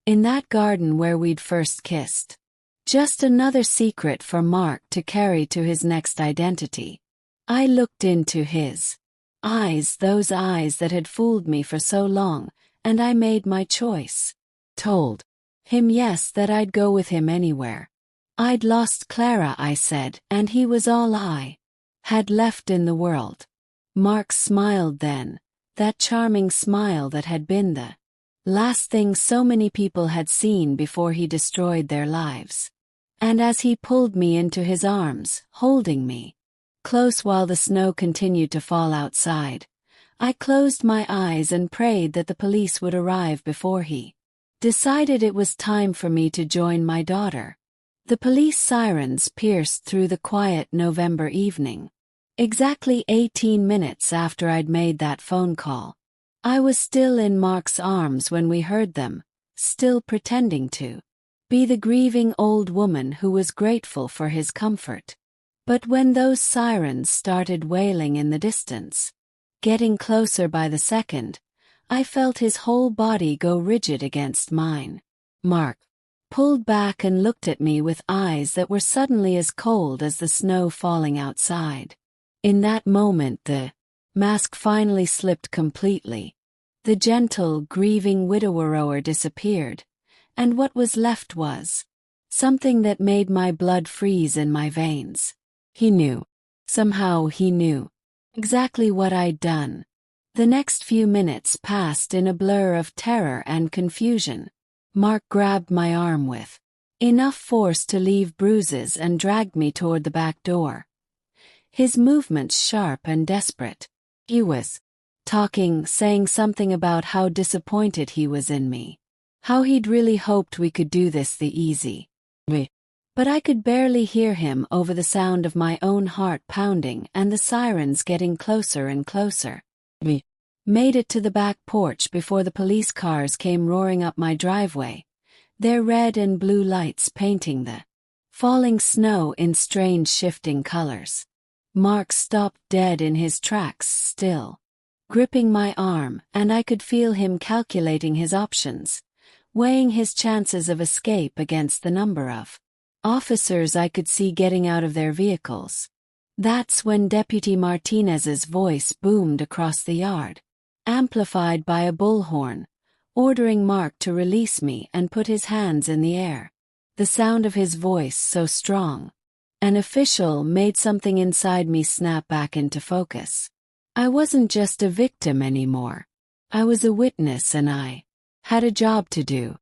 in that garden where we'd first kissed. Just another secret for Mark to carry to his next identity. I looked into his eyes, those eyes that had fooled me for so long, and I made my choice. Told him yes, that I'd go with him anywhere. I'd lost Clara, I said, and he was all I had left in the world. Mark smiled then, that charming smile that had been the last thing so many people had seen before he destroyed their lives. And as he pulled me into his arms, holding me close while the snow continued to fall outside, I closed my eyes and prayed that the police would arrive before he decided it was time for me to join my daughter. The police sirens pierced through the quiet November evening. Exactly 18 minutes after I'd made that phone call. I was still in Mark's arms when we heard them, still pretending to be the grieving old woman who was grateful for his comfort. But when those sirens started wailing in the distance, getting closer by the second, I felt his whole body go rigid against mine. Mark pulled back and looked at me with eyes that were suddenly as cold as the snow falling outside. In that moment the mask finally slipped completely. The gentle, grieving widower disappeared, and what was left was something that made my blood freeze in my veins. He knew. Somehow he knew exactly what I'd done. The next few minutes passed in a blur of terror and confusion. Mark grabbed my arm with enough force to leave bruises and dragged me toward the back door. His movements sharp and desperate. He was talking, saying something about how disappointed he was in me. How he'd really hoped we could do this the easy way. But I could barely hear him over the sound of my own heart pounding and the sirens getting closer and closer. We made it to the back porch before the police cars came roaring up my driveway, their red and blue lights painting the falling snow in strange shifting colors. Mark stopped dead in his tracks still, gripping my arm, and I could feel him calculating his options, weighing his chances of escape against the number of officers I could see getting out of their vehicles. That's when Deputy Martinez's voice boomed across the yard, amplified by a bullhorn, ordering Mark to release me and put his hands in the air. The sound of his voice so strong and official made something inside me snap back into focus. I wasn't just a victim anymore. I was a witness and I had a job to do.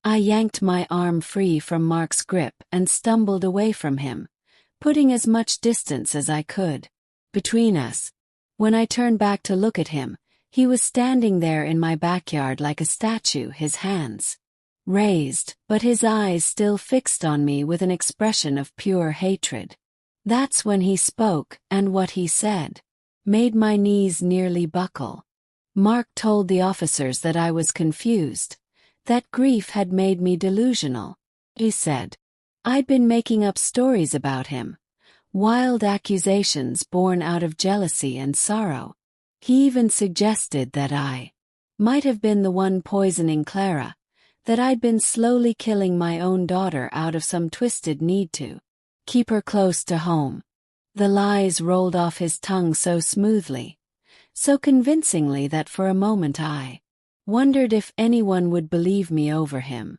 I yanked my arm free from Mark's grip and stumbled away from him, putting as much distance as I could between us. When I turned back to look at him, he was standing there in my backyard like a statue, his hands raised, but his eyes still fixed on me with an expression of pure hatred. That's when he spoke, and what he said made my knees nearly buckle. Mark told the officers that I was confused, that grief had made me delusional. He said I'd been making up stories about him, wild accusations born out of jealousy and sorrow. He even suggested that I might have been the one poisoning Clara, that I'd been slowly killing my own daughter out of some twisted need to keep her close to home. The lies rolled off his tongue so smoothly, so convincingly that for a moment I wondered if anyone would believe me over him.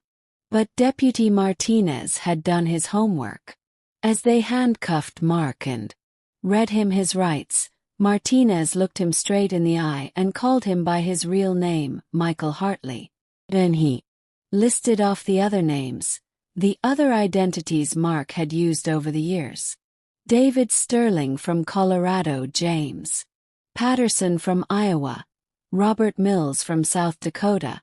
But Deputy Martinez had done his homework. As they handcuffed Mark and read him his rights, Martinez looked him straight in the eye and called him by his real name, Michael Hartley. Then he listed off the other names, the other identities Mark had used over the years. David Sterling from Colorado, James Patterson from Iowa, Robert Mills from South Dakota.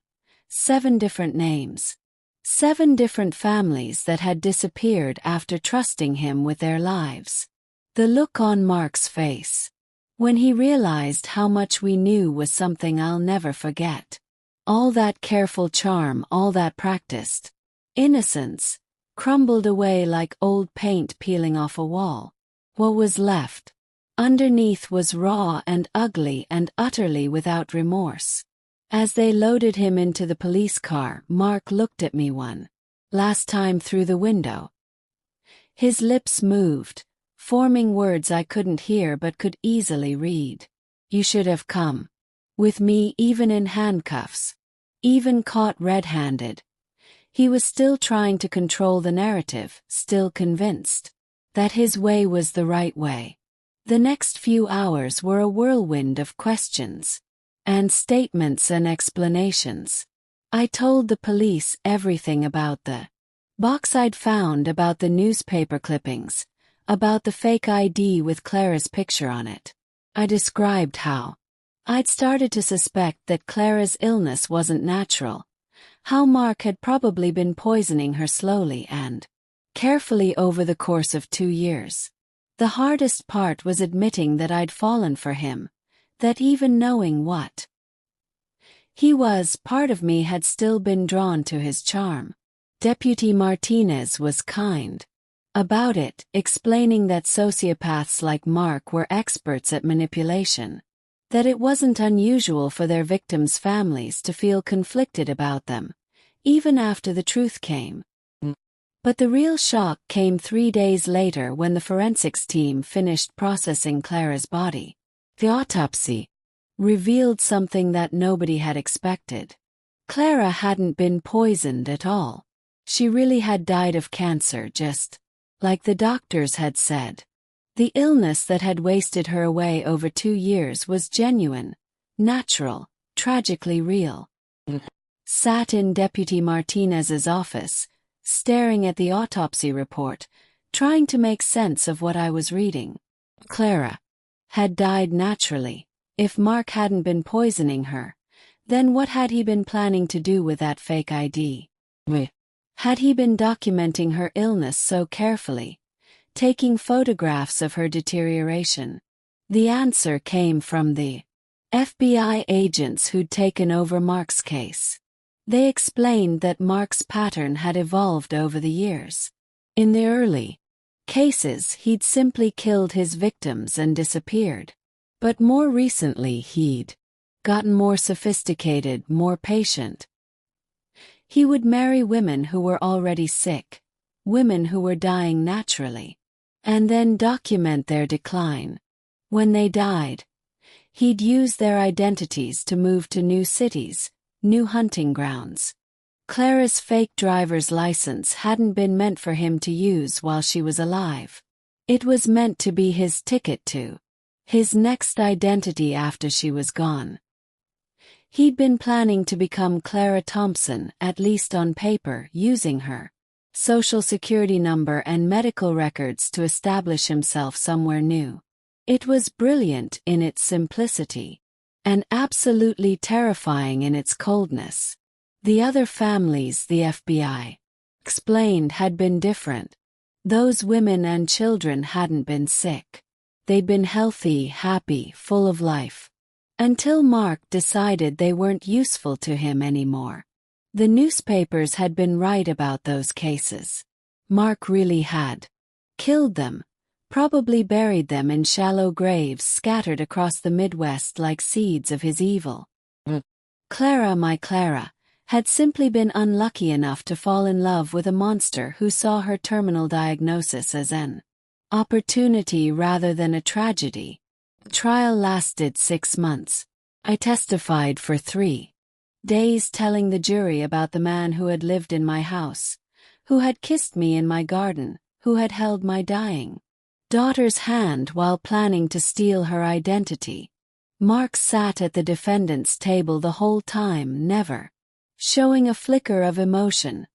7 different names. 7 different families that had disappeared after trusting him with their lives. The look on Mark's face when he realized how much we knew was something I'll never forget. All that careful charm, all that practiced innocence, crumbled away like old paint peeling off a wall. What was left underneath was raw and ugly and utterly without remorse. As they loaded him into the police car, Mark looked at me one last time through the window. His lips moved, forming words I couldn't hear but could easily read. You should have come with me even in handcuffs, even caught red-handed. He was still trying to control the narrative, still convinced that his way was the right way. The next few hours were a whirlwind of questions and statements and explanations. I told the police everything about the box I'd found, about the newspaper clippings, about the fake ID with Clara's picture on it. I described how I'd started to suspect that Clara's illness wasn't natural, how Mark had probably been poisoning her slowly and carefully over the course of 2 years. The hardest part was admitting that I'd fallen for him, that even knowing what he was, part of me had still been drawn to his charm. Deputy Martinez was kind about it, explaining that sociopaths like Mark were experts at manipulation, that it wasn't unusual for their victims' families to feel conflicted about them, even after the truth came. But the real shock came 3 days later when the forensics team finished processing Clara's body. The autopsy revealed something that nobody had expected. Clara hadn't been poisoned at all. She really had died of cancer, just like the doctors had said. The illness that had wasted her away over 2 years was genuine, natural, tragically real. Sat in Deputy Martinez's office, staring at the autopsy report, trying to make sense of what I was reading. Clara had died naturally. If Mark hadn't been poisoning her, then what had he been planning to do with that fake ID? Had he been documenting her illness so carefully, taking photographs of her deterioration? The answer came from the FBI agents who'd taken over Mark's case. They explained that Mark's pattern had evolved over the years. In the early cases, he'd simply killed his victims and disappeared. But more recently he'd gotten more sophisticated, more patient. He would marry women who were already sick, women who were dying naturally, and then document their decline. When they died, he'd use their identities to move to new cities, new hunting grounds. Clara's fake driver's license hadn't been meant for him to use while she was alive. It was meant to be his ticket to his next identity after she was gone. He'd been planning to become Clara Thompson, at least on paper, using her social security number and medical records to establish himself somewhere new. It was brilliant in its simplicity, and absolutely terrifying in its coldness. The other families, the FBI explained, had been different. Those women and children hadn't been sick. They'd been healthy, happy, full of life. Until Mark decided they weren't useful to him anymore. The newspapers had been right about those cases. Mark really had killed them, probably buried them in shallow graves scattered across the Midwest like seeds of his evil. Clara, my Clara, had simply been unlucky enough to fall in love with a monster who saw her terminal diagnosis as an opportunity rather than a tragedy. The trial lasted 6 months. I testified for 3 days, telling the jury about the man who had lived in my house, who had kissed me in my garden, who had held my dying daughter's hand while planning to steal her identity. Mark sat at the defendant's table the whole time, never showing a flicker of emotion,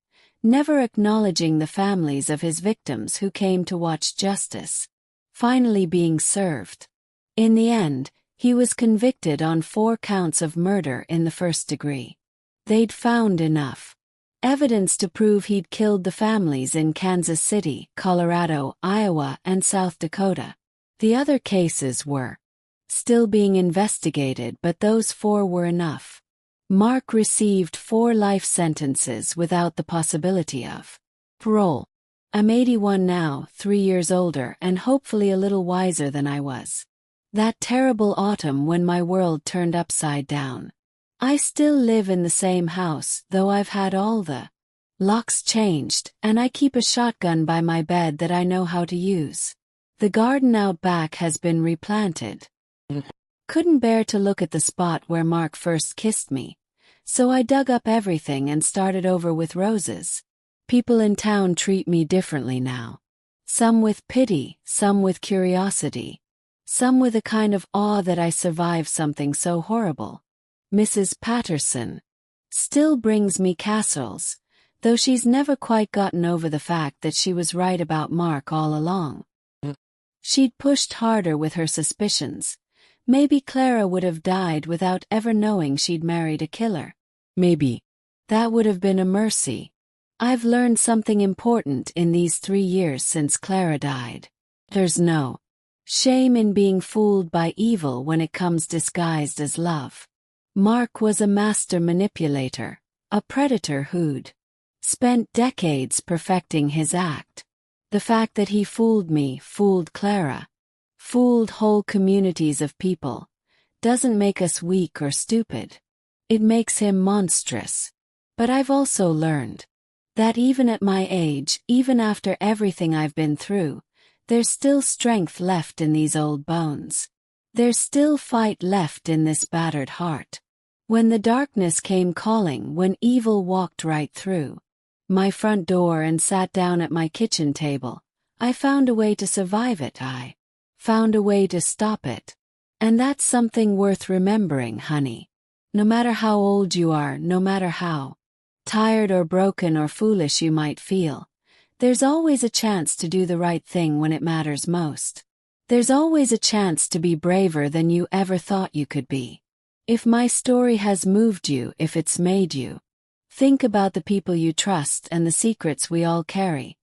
never acknowledging the families of his victims who came to watch justice finally being served. In the end, he was convicted on 4 counts of murder in the 1st degree. They'd found enough evidence to prove he'd killed the families in Kansas City, Colorado, Iowa, and South Dakota. The other cases were still being investigated, but those 4 were enough. Mark received 4 life sentences without the possibility of parole. I'm 81 now, 3 years older, and hopefully a little wiser than I was that terrible autumn when my world turned upside down. I still live in the same house, though I've had all the locks changed, and I keep a shotgun by my bed that I know how to use. The garden out back has been replanted. Couldn't bear to look at the spot where Mark first kissed me, so I dug up everything and started over with roses. People in town treat me differently now. Some with pity, some with curiosity, some with a kind of awe that I survived something so horrible. Mrs. Patterson still brings me casseroles, though she's never quite gotten over the fact that she was right about Mark all along. She'd pushed harder with her suspicions. Maybe Clara would have died without ever knowing she'd married a killer. Maybe that would have been a mercy. I've learned something important in these 3 years since Clara died. There's no shame in being fooled by evil when it comes disguised as love. Mark was a master manipulator, a predator who'd Spent decades perfecting his act. The fact that he fooled me, fooled Clara, fooled whole communities of people, doesn't make us weak or stupid. It makes him monstrous. But I've also learned that even at my age, even after everything I've been through, there's still strength left in these old bones. There's still fight left in this battered heart. When the darkness came calling, when evil walked right through my front door and sat down at my kitchen table, I found a way to survive it. I found a way to stop it. And that's something worth remembering, honey. No matter how old you are, no matter how tired or broken or foolish you might feel, there's always a chance to do the right thing when it matters most. There's always a chance to be braver than you ever thought you could be. If my story has moved you, if it's made you think about the people you trust and the secrets we all carry,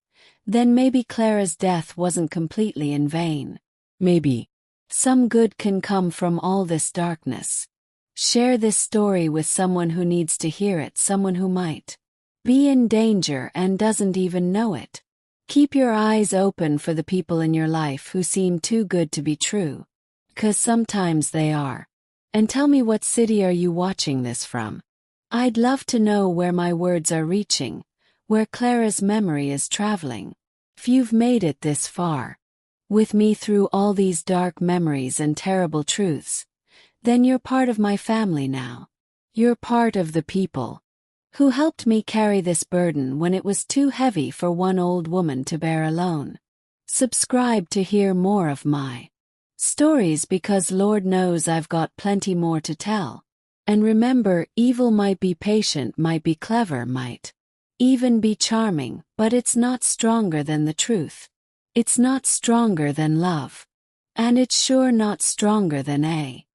then maybe Clara's death wasn't completely in vain. Maybe some good can come from all this darkness. Share this story with someone who needs to hear it, someone who might be in danger and doesn't even know it. Keep your eyes open for the people in your life who seem too good to be true, 'cause sometimes they are. And tell me, what city are you watching this from? I'd love to know where my words are reaching, where Clara's memory is traveling. If you've made it this far with me through all these dark memories and terrible truths, then you're part of my family now. You're part of the people who helped me carry this burden when it was too heavy for one old woman to bear alone. Subscribe to hear more of my stories, because Lord knows I've got plenty more to tell. And remember, evil might be patient, might be clever, might even be charming, but it's not stronger than the truth. It's not stronger than love. And it's sure not stronger than a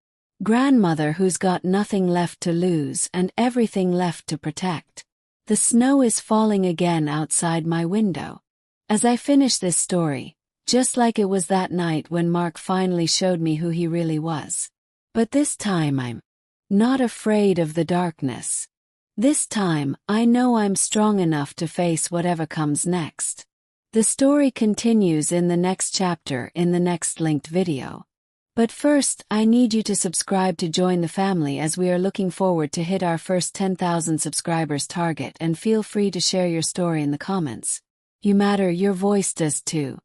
grandmother who's got nothing left to lose and everything left to protect. The snow is falling again outside my window as I finish this story, just like it was that night when Mark finally showed me who he really was. But this time I'm not afraid of the darkness. This time, I know I'm strong enough to face whatever comes next. The story continues in the next chapter in the next linked video. But first, I need you to subscribe to join the family, as we are looking forward to hit our first 10,000 subscribers target, and feel free to share your story in the comments. You matter, your voice does too.